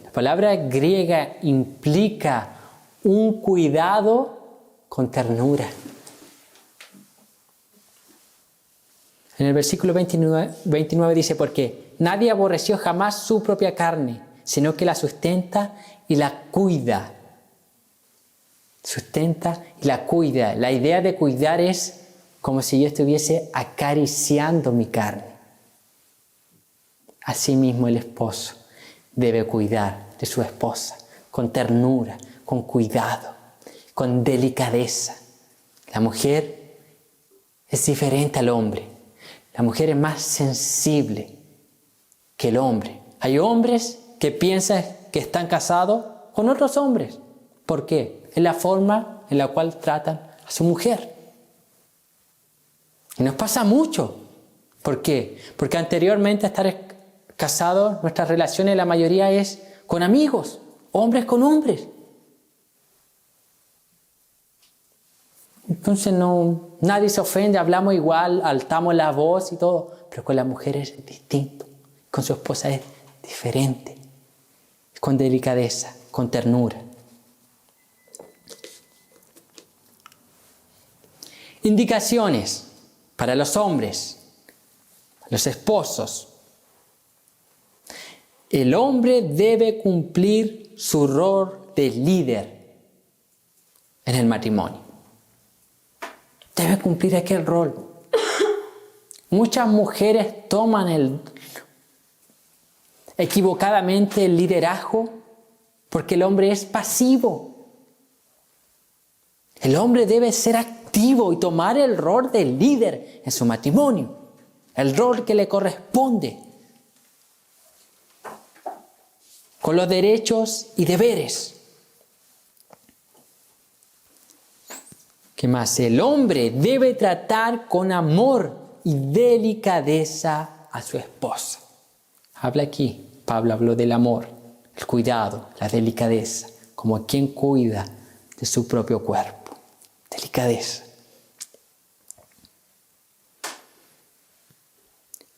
La palabra griega implica un cuidado con ternura. En el versículo 29 dice, porque nadie aborreció jamás su propia carne, sino que la sustenta y la cuida. Sustenta y la cuida. La idea de cuidar es como si yo estuviese acariciando mi carne. Asimismo, el esposo debe cuidar de su esposa con ternura, con cuidado, con delicadeza. La mujer es diferente al hombre. La mujer es más sensible que el hombre. Hay hombres que piensan que están casados con otros hombres. ¿Por qué? Es la forma en la cual tratan a su mujer. Y nos pasa mucho. ¿Por qué? Porque anteriormente a estar casados, nuestras relaciones la mayoría es con amigos, hombres con hombres. Entonces nadie se ofende, hablamos igual, alzamos la voz y todo. Pero con la mujer es distinto. Con su esposa es diferente. Con delicadeza, con ternura. Indicaciones para los hombres, los esposos. El hombre debe cumplir su rol de líder en el matrimonio. Debe cumplir aquel rol. Muchas mujeres toman equivocadamente el liderazgo porque el hombre es pasivo. El hombre debe ser activo. activo y tomar el rol de líder en su matrimonio, el rol que le corresponde, con los derechos y deberes. ¿Qué más? El hombre debe tratar con amor y delicadeza a su esposa. Habla aquí, Pablo habló del amor, el cuidado, la delicadeza, como quien cuida de su propio cuerpo. Delicadeza.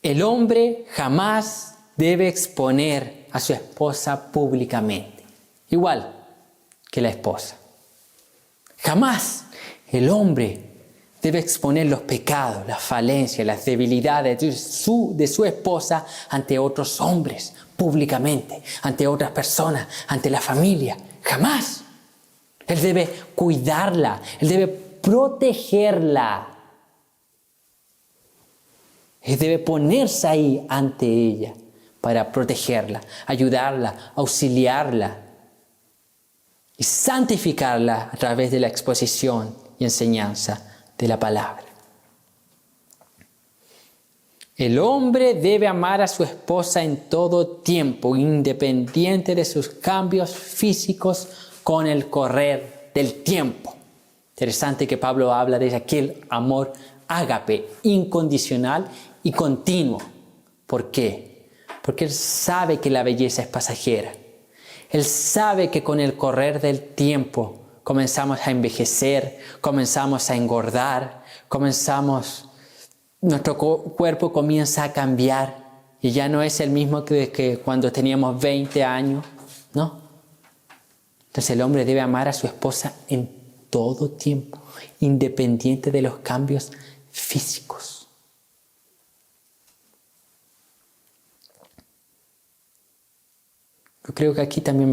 El hombre jamás debe exponer a su esposa públicamente, igual que la esposa. Jamás el hombre debe exponer los pecados, las falencias, las debilidades de su esposa ante otros hombres, públicamente, ante otras personas, ante la familia. Jamás. Él debe cuidarla, él debe protegerla. Él debe ponerse ahí ante ella para protegerla, ayudarla, auxiliarla y santificarla a través de la exposición y enseñanza de la palabra. El hombre debe amar a su esposa en todo tiempo, independiente de sus cambios físicos con el correr del tiempo. Interesante que Pablo habla de aquel amor ágape, incondicional y continuo. ¿Por qué? Porque él sabe que la belleza es pasajera. Él sabe que con el correr del tiempo comenzamos a envejecer, comenzamos a engordar, nuestro cuerpo comienza a cambiar y ya no es el mismo que cuando teníamos 20 años, ¿no? Entonces el hombre debe amar a su esposa en todo tiempo, independiente de los cambios físicos. Yo creo que aquí también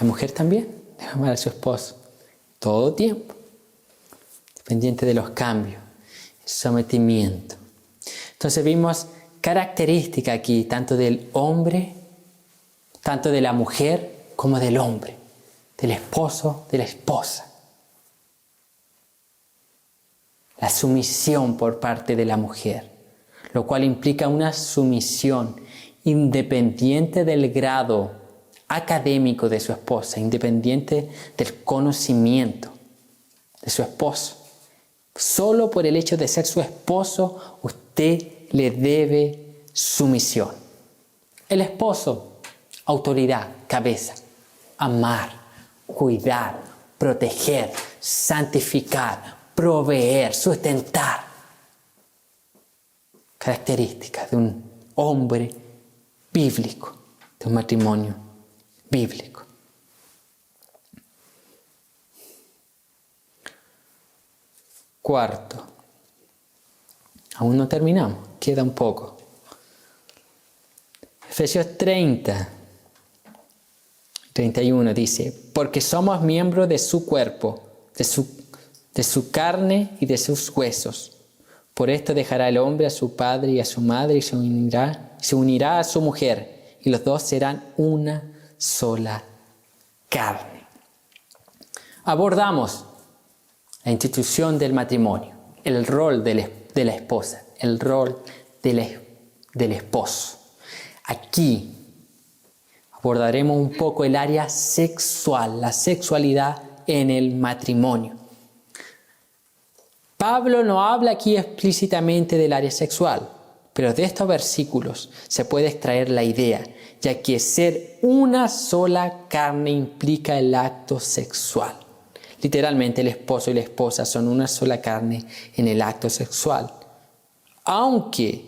la mujer también debe amar a su esposo todo tiempo, dependiente de los cambios, el sometimiento. Entonces vimos características aquí, tanto del hombre, tanto de la mujer como del hombre, del esposo, de la esposa. La sumisión por parte de la mujer, lo cual implica una sumisión independiente del grado académico de su esposa, independiente del conocimiento de su esposo. Solo por el hecho de ser su esposo, usted le debe sumisión. El esposo, autoridad, cabeza, amar, cuidar, proteger, santificar, proveer, sustentar. Características de un hombre bíblico, de un matrimonio bíblico. Cuarto, aún no terminamos, queda un poco. Efesios 30, 31 dice, porque somos miembros de su cuerpo, de su carne y de sus huesos. Por esto dejará el hombre a su padre y a su madre y se unirá a su mujer, y los dos serán una sola carne. Abordamos la institución del matrimonio, el rol de la esposa, el rol del esposo. Aquí abordaremos un poco el área sexual, la sexualidad en el matrimonio. Pablo no habla aquí explícitamente del área sexual, pero de estos versículos se puede extraer la idea, ya que ser una sola carne implica el acto sexual. Literalmente el esposo y la esposa son una sola carne en el acto sexual. Aunque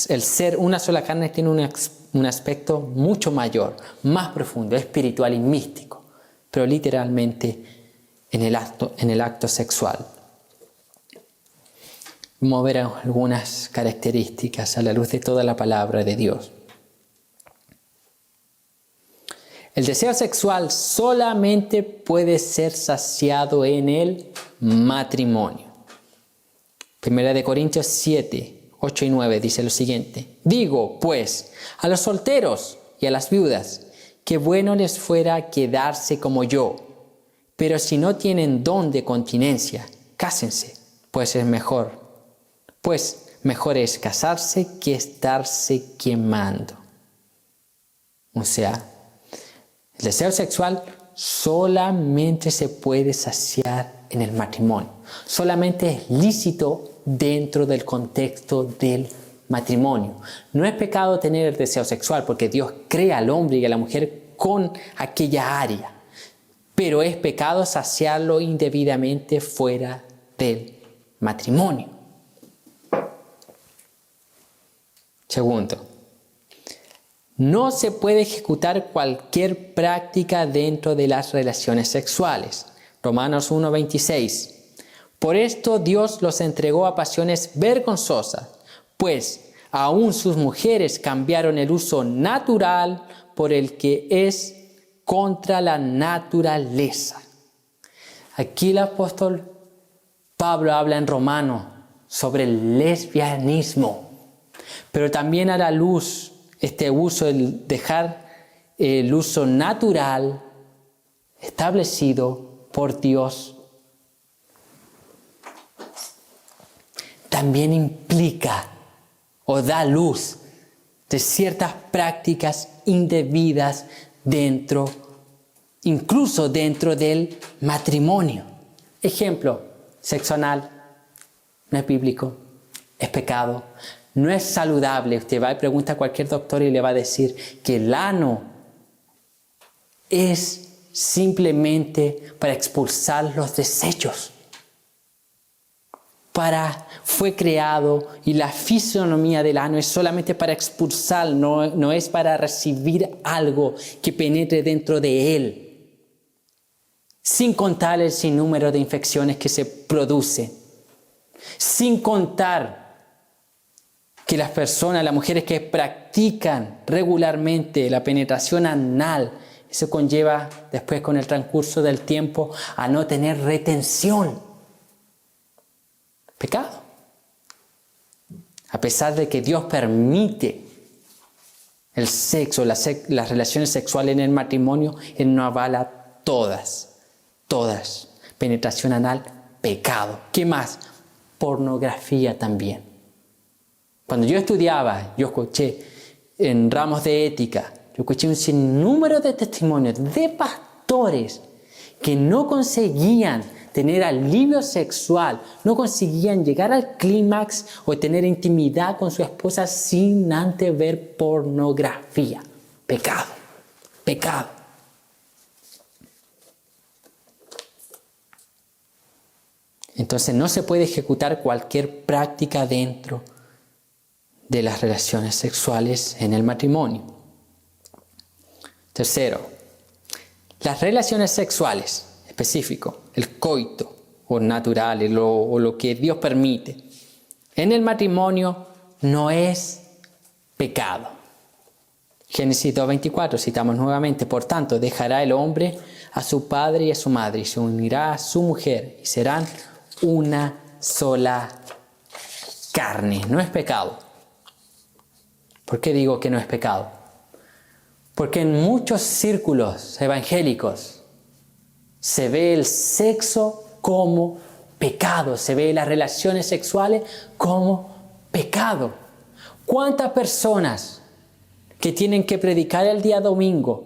el ser una sola carne tiene un aspecto mucho mayor, más profundo, espiritual y místico, pero literalmente en el acto sexual. Vamos a ver algunas características a la luz de toda la palabra de Dios. El deseo sexual solamente puede ser saciado en el matrimonio. 1 Corintios 7, 8 y 9 dice lo siguiente. Digo, pues, a los solteros y a las viudas, que bueno les fuera quedarse como yo, pero si no tienen don de continencia, cásense, pues es mejor. Pues mejor es casarse que estarse quemando. O sea, el deseo sexual solamente se puede saciar en el matrimonio. Solamente es lícito dentro del contexto del matrimonio. No es pecado tener el deseo sexual porque Dios crea al hombre y a la mujer con aquella área. Pero es pecado saciarlo indebidamente fuera del matrimonio. Segundo, no se puede ejecutar cualquier práctica dentro de las relaciones sexuales. Romanos 1:26. Por esto Dios los entregó a pasiones vergonzosas, pues aún sus mujeres cambiaron el uso natural por el que es contra la naturaleza. Aquí el apóstol Pablo habla en Romanos sobre el lesbianismo, pero también a la luz este uso, el dejar el uso natural establecido por Dios, también implica o da luz de ciertas prácticas indebidas incluso dentro del matrimonio. Ejemplo, sexo anal, no es bíblico, es pecado, no es saludable. Usted va y pregunta a cualquier doctor y le va a decir que el ano es simplemente para expulsar los desechos. Fue creado y la fisionomía del ano es solamente para expulsar, no es para recibir algo que penetre dentro de él. Sin contar el sinnúmero de infecciones que se producen. Sin contar que las personas, las mujeres que practican regularmente la penetración anal, eso conlleva después con el transcurso del tiempo a no tener retención. Pecado. A pesar de que Dios permite el sexo, las relaciones sexuales en el matrimonio, Él no avala todas. Penetración anal, pecado. ¿Qué más? Pornografía también. Cuando yo estudiaba, yo escuché en ramos de ética, yo escuché un sinnúmero de testimonios de pastores que no conseguían tener alivio sexual, no conseguían llegar al clímax o tener intimidad con su esposa sin antes ver pornografía. Pecado. Entonces no se puede ejecutar cualquier práctica dentro de las relaciones sexuales en el matrimonio. Tercero, las relaciones sexuales, específico, el coito o natural o lo que Dios permite, en el matrimonio no es pecado. Génesis 2:24, citamos nuevamente, por tanto, dejará el hombre a su padre y a su madre y se unirá a su mujer y serán una sola carne. No es pecado. ¿Por qué digo que no es pecado? Porque en muchos círculos evangélicos se ve el sexo como pecado, se ve las relaciones sexuales como pecado. ¿Cuántas personas que tienen que predicar el día domingo,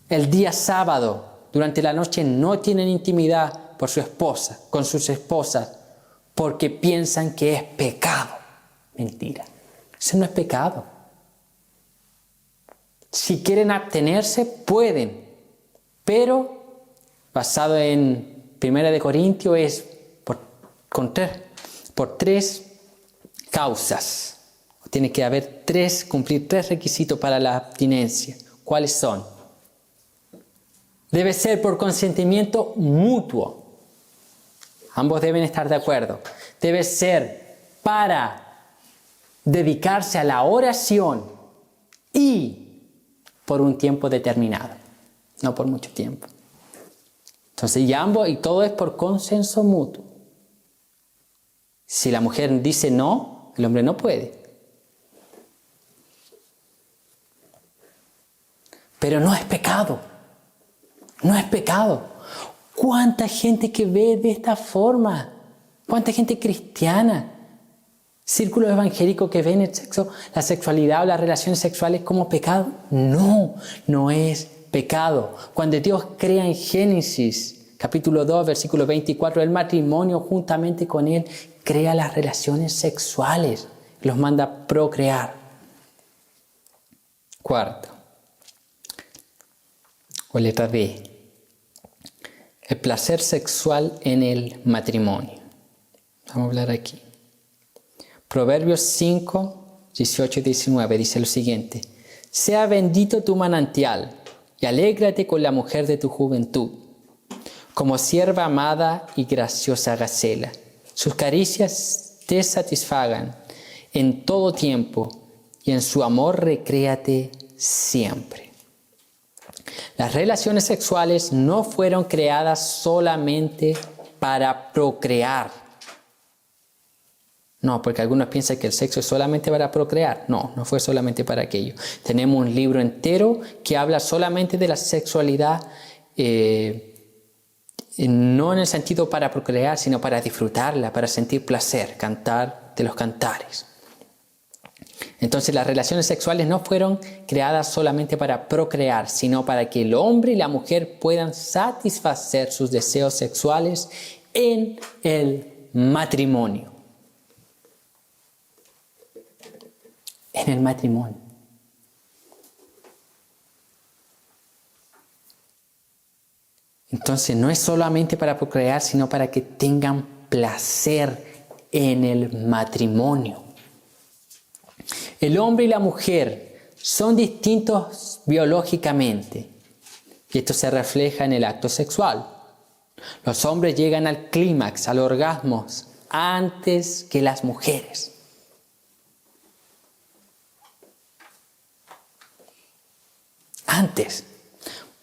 el día sábado, durante la noche no tienen intimidad con sus esposas, porque piensan que es pecado? Mentira. Eso no es pecado. Si quieren abstenerse, pueden. Pero, basado en 1 Corintios, es por tres causas. Tiene que haber cumplir tres requisitos para la abstinencia. ¿Cuáles son? Debe ser por consentimiento mutuo. Ambos deben estar de acuerdo. Debe ser para dedicarse a la oración y por un tiempo determinado, no por mucho tiempo. Entonces, y todo es por consenso mutuo. Si la mujer dice no, el hombre no puede. Pero no es pecado. No es pecado. ¿Cuánta gente que ve de esta forma? ¿Cuánta gente cristiana? Círculos evangélicos que ven el sexo, la sexualidad o las relaciones sexuales como pecado. No, no es pecado. Cuando Dios crea en Génesis, capítulo 2, versículo 24, el matrimonio juntamente con él crea las relaciones sexuales. Los manda a procrear. Cuarto, o letra D, el placer sexual en el matrimonio. Vamos a hablar aquí. Proverbios 5, 18 y 19 dice lo siguiente: sea bendito tu manantial y alégrate con la mujer de tu juventud, como sierva amada y graciosa gacela. Sus caricias te satisfagan en todo tiempo y en su amor recréate siempre. Las relaciones sexuales no fueron creadas solamente para procrear. No, porque algunos piensan que el sexo es solamente para procrear. No, no fue solamente para aquello. Tenemos un libro entero que habla solamente de la sexualidad, no en el sentido para procrear, sino para disfrutarla, para sentir placer, cantar de los cantares. Entonces las relaciones sexuales no fueron creadas solamente para procrear, sino para que el hombre y la mujer puedan satisfacer sus deseos sexuales en el matrimonio. En el matrimonio. Entonces no es solamente para procrear, sino para que tengan placer en el matrimonio. El hombre y la mujer son distintos biológicamente y esto se refleja en el acto sexual. Los hombres llegan al clímax, al orgasmo, antes que las mujeres. Antes.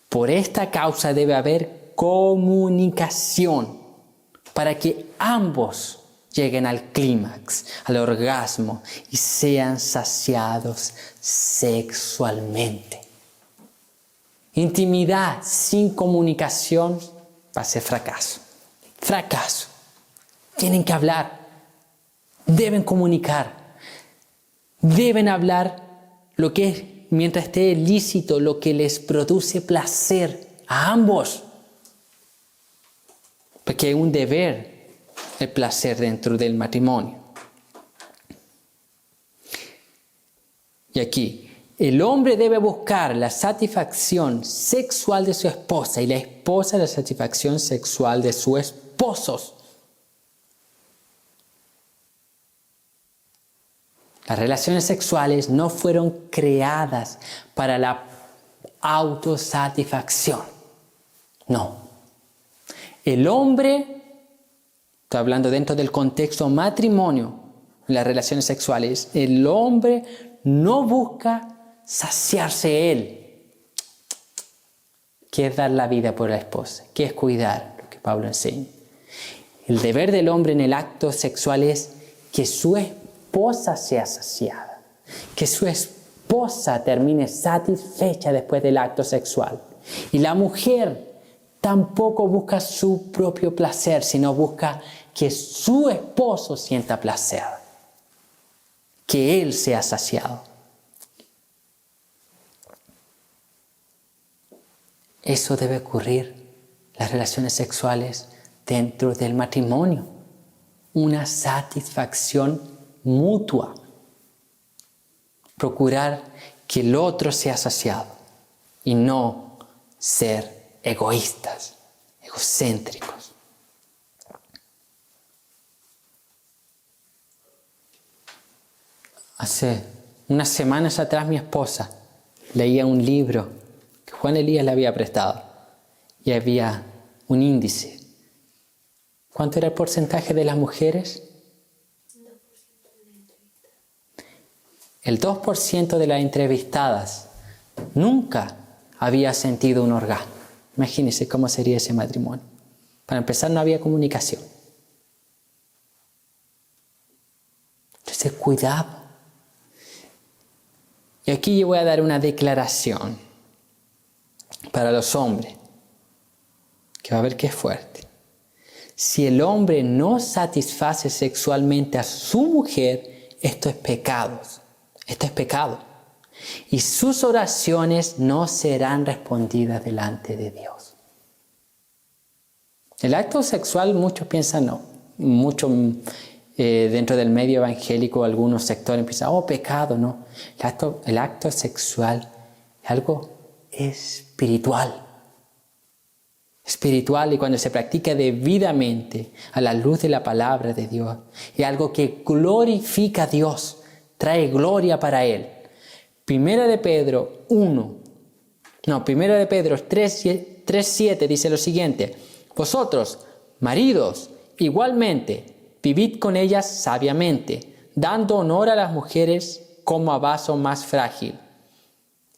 Por esta causa debe haber comunicación para que ambos lleguen al clímax, al orgasmo y sean saciados sexualmente. Intimidad sin comunicación va a ser fracaso. Fracaso. Tienen que hablar. Deben comunicar. Deben hablar lo que es, mientras esté lícito, lo que les produce placer a ambos. Porque hay un deber, el placer dentro del matrimonio. Y aquí, el hombre debe buscar la satisfacción sexual de su esposa y la esposa la satisfacción sexual de sus esposos. Las relaciones sexuales no fueron creadas para la autosatisfacción. No. El hombre, estoy hablando dentro del contexto matrimonio, las relaciones sexuales, el hombre no busca saciarse él. ¿Qué es dar la vida por la esposa? ¿Qué es cuidar? Lo que Pablo enseña. El deber del hombre en el acto sexual es que su esposa sea saciada, que su esposa termine satisfecha después del acto sexual. Y la mujer tampoco busca su propio placer, sino busca que su esposo sienta placer, que él sea saciado. Eso debe ocurrir, las relaciones sexuales dentro del matrimonio, una satisfacción mutua. Procurar que el otro sea saciado y no ser egoístas, egocéntricos. Hace unas semanas atrás mi esposa leía un libro que Juan Elías le había prestado y había un índice. ¿Cuánto era el porcentaje de las mujeres? El 2% de las entrevistadas nunca había sentido un orgasmo. Imagínense cómo sería ese matrimonio. Para empezar, no había comunicación. Entonces, cuidado. Y aquí yo voy a dar una declaración para los hombres. que va a ver que es fuerte. Si el hombre no satisface sexualmente a su mujer, esto es pecado. Esto es pecado. Y sus oraciones no serán respondidas delante de Dios. El acto sexual, muchos piensan no. Muchos dentro del medio evangélico, algunos sectores piensan, oh, pecado, no. El acto sexual es algo espiritual. Espiritual, y cuando se practica debidamente a la luz de la palabra de Dios, es algo que glorifica a Dios, trae gloria para Él. Primera de Pedro 3:7 dice lo siguiente: vosotros, maridos, igualmente, vivid con ellas sabiamente, dando honor a las mujeres como a vaso más frágil,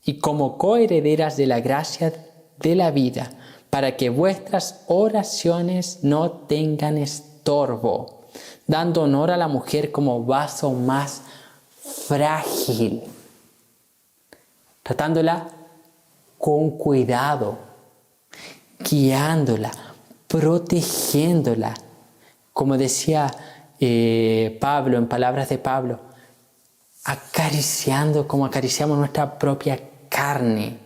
y como coherederas de la gracia de la vida, para que vuestras oraciones no tengan estorbo, dando honor a la mujer como vaso más frágil, tratándola con cuidado, guiándola, protegiéndola. Como decía Pablo, en palabras de Pablo, acariciando como acariciamos nuestra propia carne,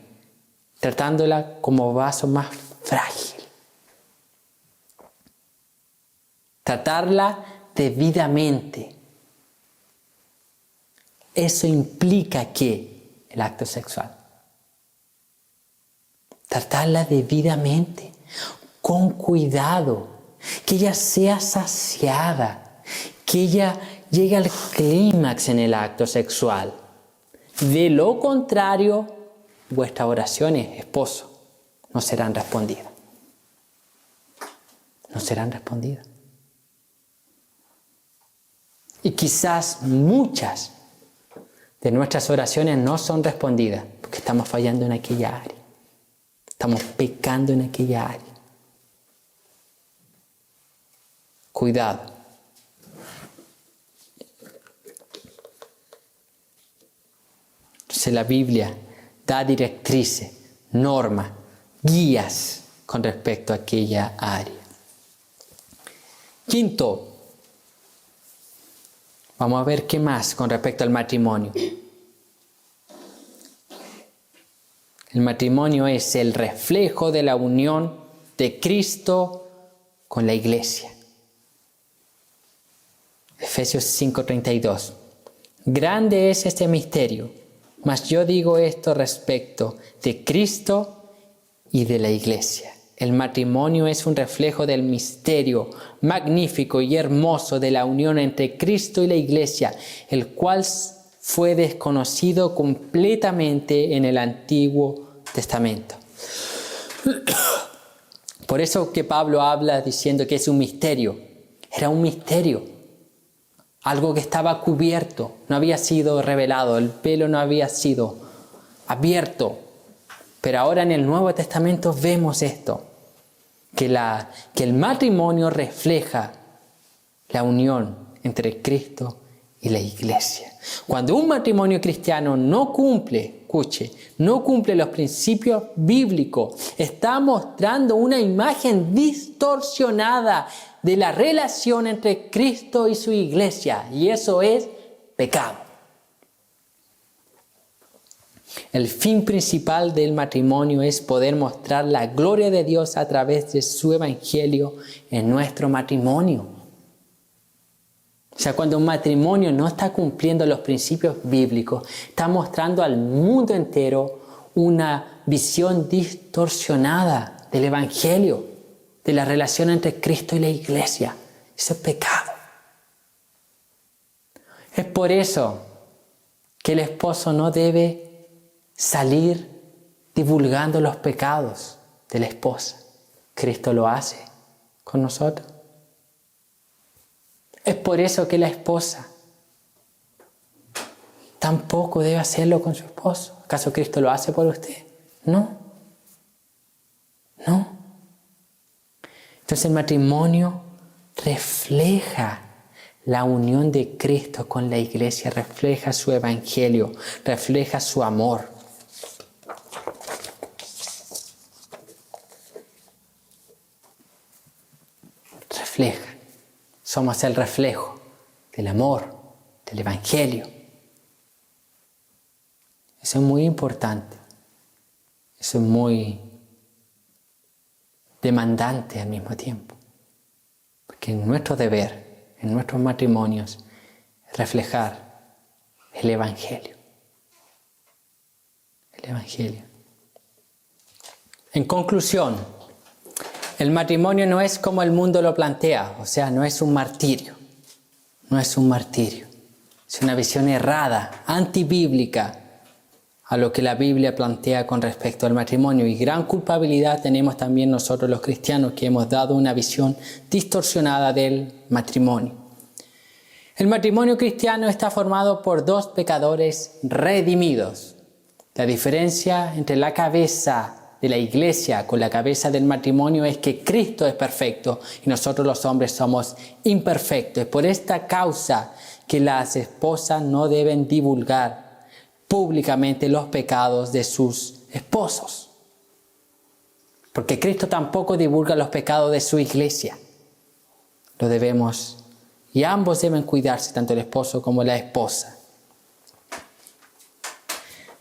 tratándola como vaso más frágil. Tratarla debidamente. Eso implica que el acto sexual. Tratarla debidamente, con cuidado, que ella sea saciada, que ella llegue al clímax en el acto sexual. De lo contrario, vuestras oraciones, esposo, no serán respondidas. No serán respondidas. Y quizás muchas de nuestras oraciones no son respondidas porque estamos fallando en aquella área. Estamos pecando en aquella área. Cuidado. Entonces la Biblia da directrices, normas, guías con respecto a aquella área. Quinto, vamos a ver qué más con respecto al matrimonio. El matrimonio es el reflejo de la unión de Cristo con la iglesia. Efesios 5:32. Grande es este misterio, mas yo digo esto respecto de Cristo y de la iglesia. El matrimonio es un reflejo del misterio magnífico y hermoso de la unión entre Cristo y la iglesia, el cual fue desconocido completamente en el Antiguo Testamento. Por eso que Pablo habla diciendo que es un misterio. Era un misterio. Algo que estaba cubierto, no había sido revelado, el velo no había sido abierto. Pero ahora en el Nuevo Testamento vemos esto, que el matrimonio refleja la unión entre Cristo y la iglesia. Cuando un matrimonio cristiano no cumple los principios bíblicos, está mostrando una imagen distorsionada de la relación entre Cristo y su iglesia, y eso es pecado. El fin principal del matrimonio es poder mostrar la gloria de Dios a través de su evangelio en nuestro matrimonio. O sea, cuando un matrimonio no está cumpliendo los principios bíblicos, está mostrando al mundo entero una visión distorsionada del evangelio, de la relación entre Cristo y la iglesia. Eso es pecado. Es por eso que el esposo no debe salir divulgando los pecados de la esposa. Cristo lo hace con nosotros. Es por eso que la esposa tampoco debe hacerlo con su esposo. ¿Acaso Cristo lo hace por usted? No. No. Entonces el matrimonio refleja la unión de Cristo con la iglesia, refleja su evangelio, refleja su amor. reflejan. Somos el reflejo del amor, del Evangelio. Eso es muy importante. Eso es muy demandante al mismo tiempo. Porque nuestro deber, en nuestros matrimonios, es reflejar el Evangelio. El Evangelio. En conclusión, el matrimonio no es como el mundo lo plantea, o sea, no es un martirio. No es un martirio. Es una visión errada, antibíblica, a lo que la Biblia plantea con respecto al matrimonio. Y gran culpabilidad tenemos también nosotros los cristianos, que hemos dado una visión distorsionada del matrimonio. El matrimonio cristiano está formado por dos pecadores redimidos. La diferencia entre la cabeza de la iglesia con la cabeza del matrimonio es que Cristo es perfecto y nosotros los hombres somos imperfectos. Es por esta causa que las esposas no deben divulgar públicamente los pecados de sus esposos. Porque Cristo tampoco divulga los pecados de su iglesia. Lo debemos, y ambos deben cuidarse, tanto el esposo como la esposa.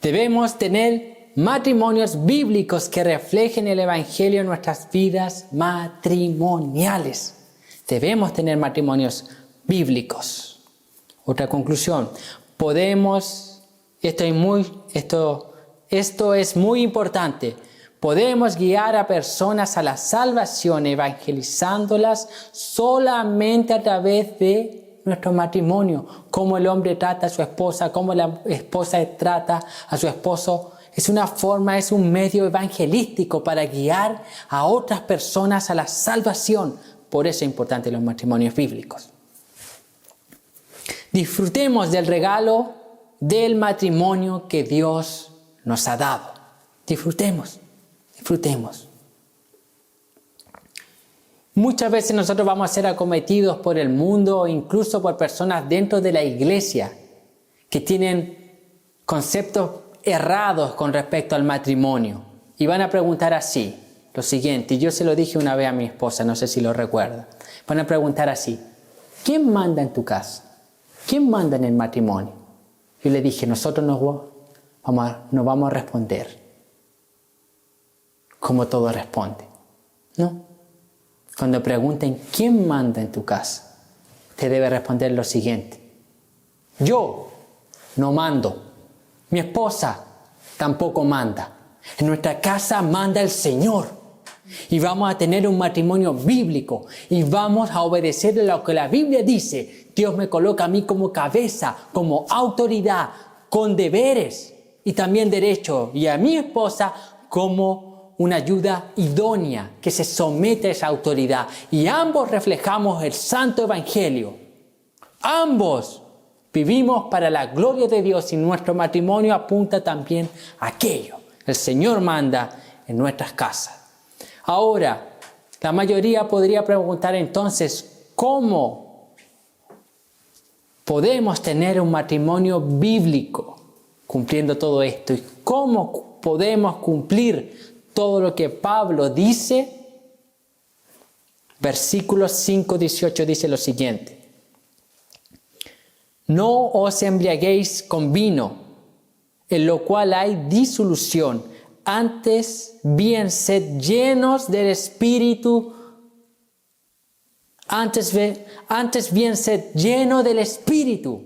Debemos tener matrimonios bíblicos que reflejen el Evangelio en nuestras vidas matrimoniales. Debemos tener matrimonios bíblicos. Otra conclusión. Esto es muy importante. Podemos guiar a personas a la salvación evangelizándolas solamente a través de nuestro matrimonio. Cómo el hombre trata a su esposa, cómo la esposa trata a su esposo. Es un medio evangelístico para guiar a otras personas a la salvación. Por eso es importante los matrimonios bíblicos. Disfrutemos del regalo del matrimonio que Dios nos ha dado. Disfrutemos. Muchas veces nosotros vamos a ser acometidos por el mundo o incluso por personas dentro de la iglesia que tienen conceptos errados con respecto al matrimonio. Y van a preguntar así, lo siguiente, y yo se lo dije una vez a mi esposa, no sé si lo recuerda. Van a preguntar así, ¿quién manda en tu casa? ¿Quién manda en el matrimonio? Yo le dije, nosotros nos vamos a responder como todo responde. ¿No? Cuando pregunten, ¿quién manda en tu casa? Usted debe responder lo siguiente. Yo no mando. Mi esposa tampoco manda. En nuestra casa manda el Señor. Y vamos a tener un matrimonio bíblico. Y vamos a obedecer lo que la Biblia dice. Dios me coloca a mí como cabeza, como autoridad, con deberes y también derechos. Y a mi esposa como una ayuda idónea que se somete a esa autoridad. Y ambos reflejamos el santo evangelio. Ambos vivimos para la gloria de Dios y nuestro matrimonio apunta también a aquello. El Señor manda en nuestras casas. Ahora, la mayoría podría preguntar entonces, ¿cómo podemos tener un matrimonio bíblico cumpliendo todo esto? ¿Y cómo podemos cumplir todo lo que Pablo dice? Versículo 5:18 dice lo siguiente. No os embriaguéis con vino, en lo cual hay disolución. Antes bien sed llenos del Espíritu. Antes bien sed lleno del Espíritu.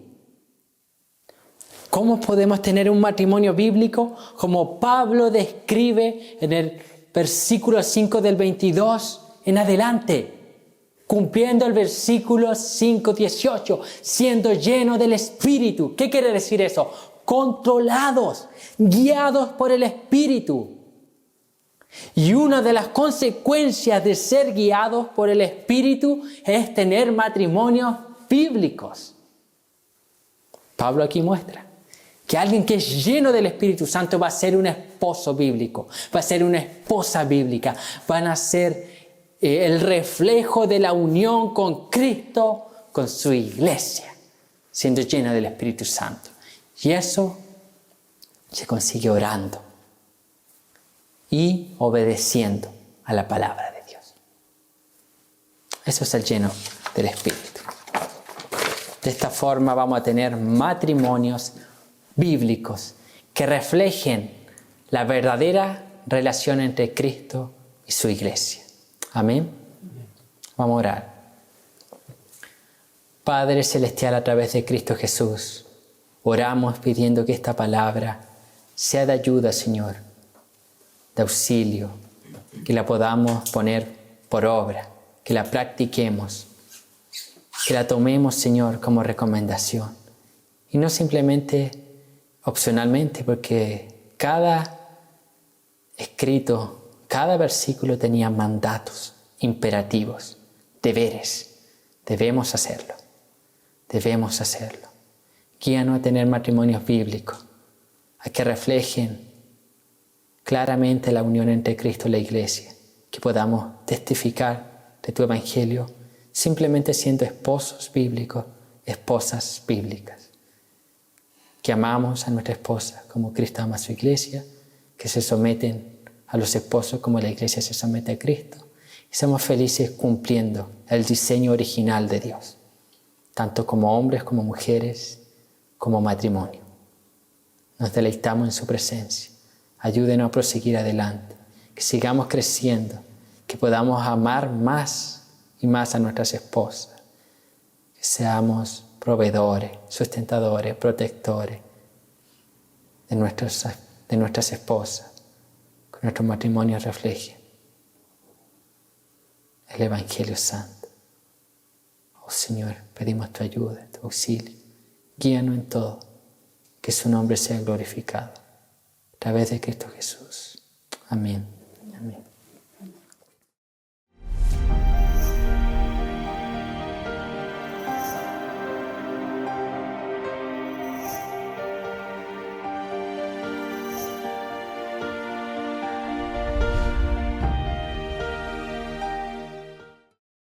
¿Cómo podemos tener un matrimonio bíblico? Como Pablo describe en el versículo 5 del 22 en adelante. Cumpliendo el versículo 5:18. Siendo lleno del Espíritu. ¿Qué quiere decir eso? Controlados, guiados por el Espíritu. Y una de las consecuencias de ser guiados por el Espíritu es tener matrimonios bíblicos. Pablo aquí muestra que alguien que es lleno del Espíritu Santo va a ser un esposo bíblico, va a ser una esposa bíblica, van a ser el reflejo de la unión con Cristo, con su iglesia, siendo lleno del Espíritu Santo. Y eso se consigue orando y obedeciendo a la palabra de Dios. Eso es el lleno del Espíritu. De esta forma vamos a tener matrimonios bíblicos que reflejen la verdadera relación entre Cristo y su iglesia. Amén. Vamos a orar. Padre Celestial, a través de Cristo Jesús, oramos pidiendo que esta palabra sea de ayuda, Señor, de auxilio, que la podamos poner por obra, que la practiquemos, que la tomemos, Señor, como recomendación. Y no simplemente opcionalmente, porque cada escrito, cada versículo tenía mandatos, imperativos, deberes. Debemos hacerlo. Debemos hacerlo. Guíanos a tener matrimonios bíblicos, a que reflejen claramente la unión entre Cristo y la Iglesia, que podamos testificar de tu Evangelio simplemente siendo esposos bíblicos, esposas bíblicas, que amamos a nuestra esposa como Cristo ama a su Iglesia, que se someten a los esposos como la Iglesia se somete a Cristo, y somos felices cumpliendo el diseño original de Dios, tanto como hombres, como mujeres, como matrimonio. Nos deleitamos en su presencia. Ayúdenos a proseguir adelante, que sigamos creciendo, que podamos amar más y más a nuestras esposas, que seamos proveedores, sustentadores, protectores de nuestras esposas, que nuestros matrimonios reflejen el Evangelio Santo. Oh Señor, pedimos tu ayuda, tu auxilio. Guíanos en todo, que su nombre sea glorificado a través de Cristo Jesús. Amén. Amén.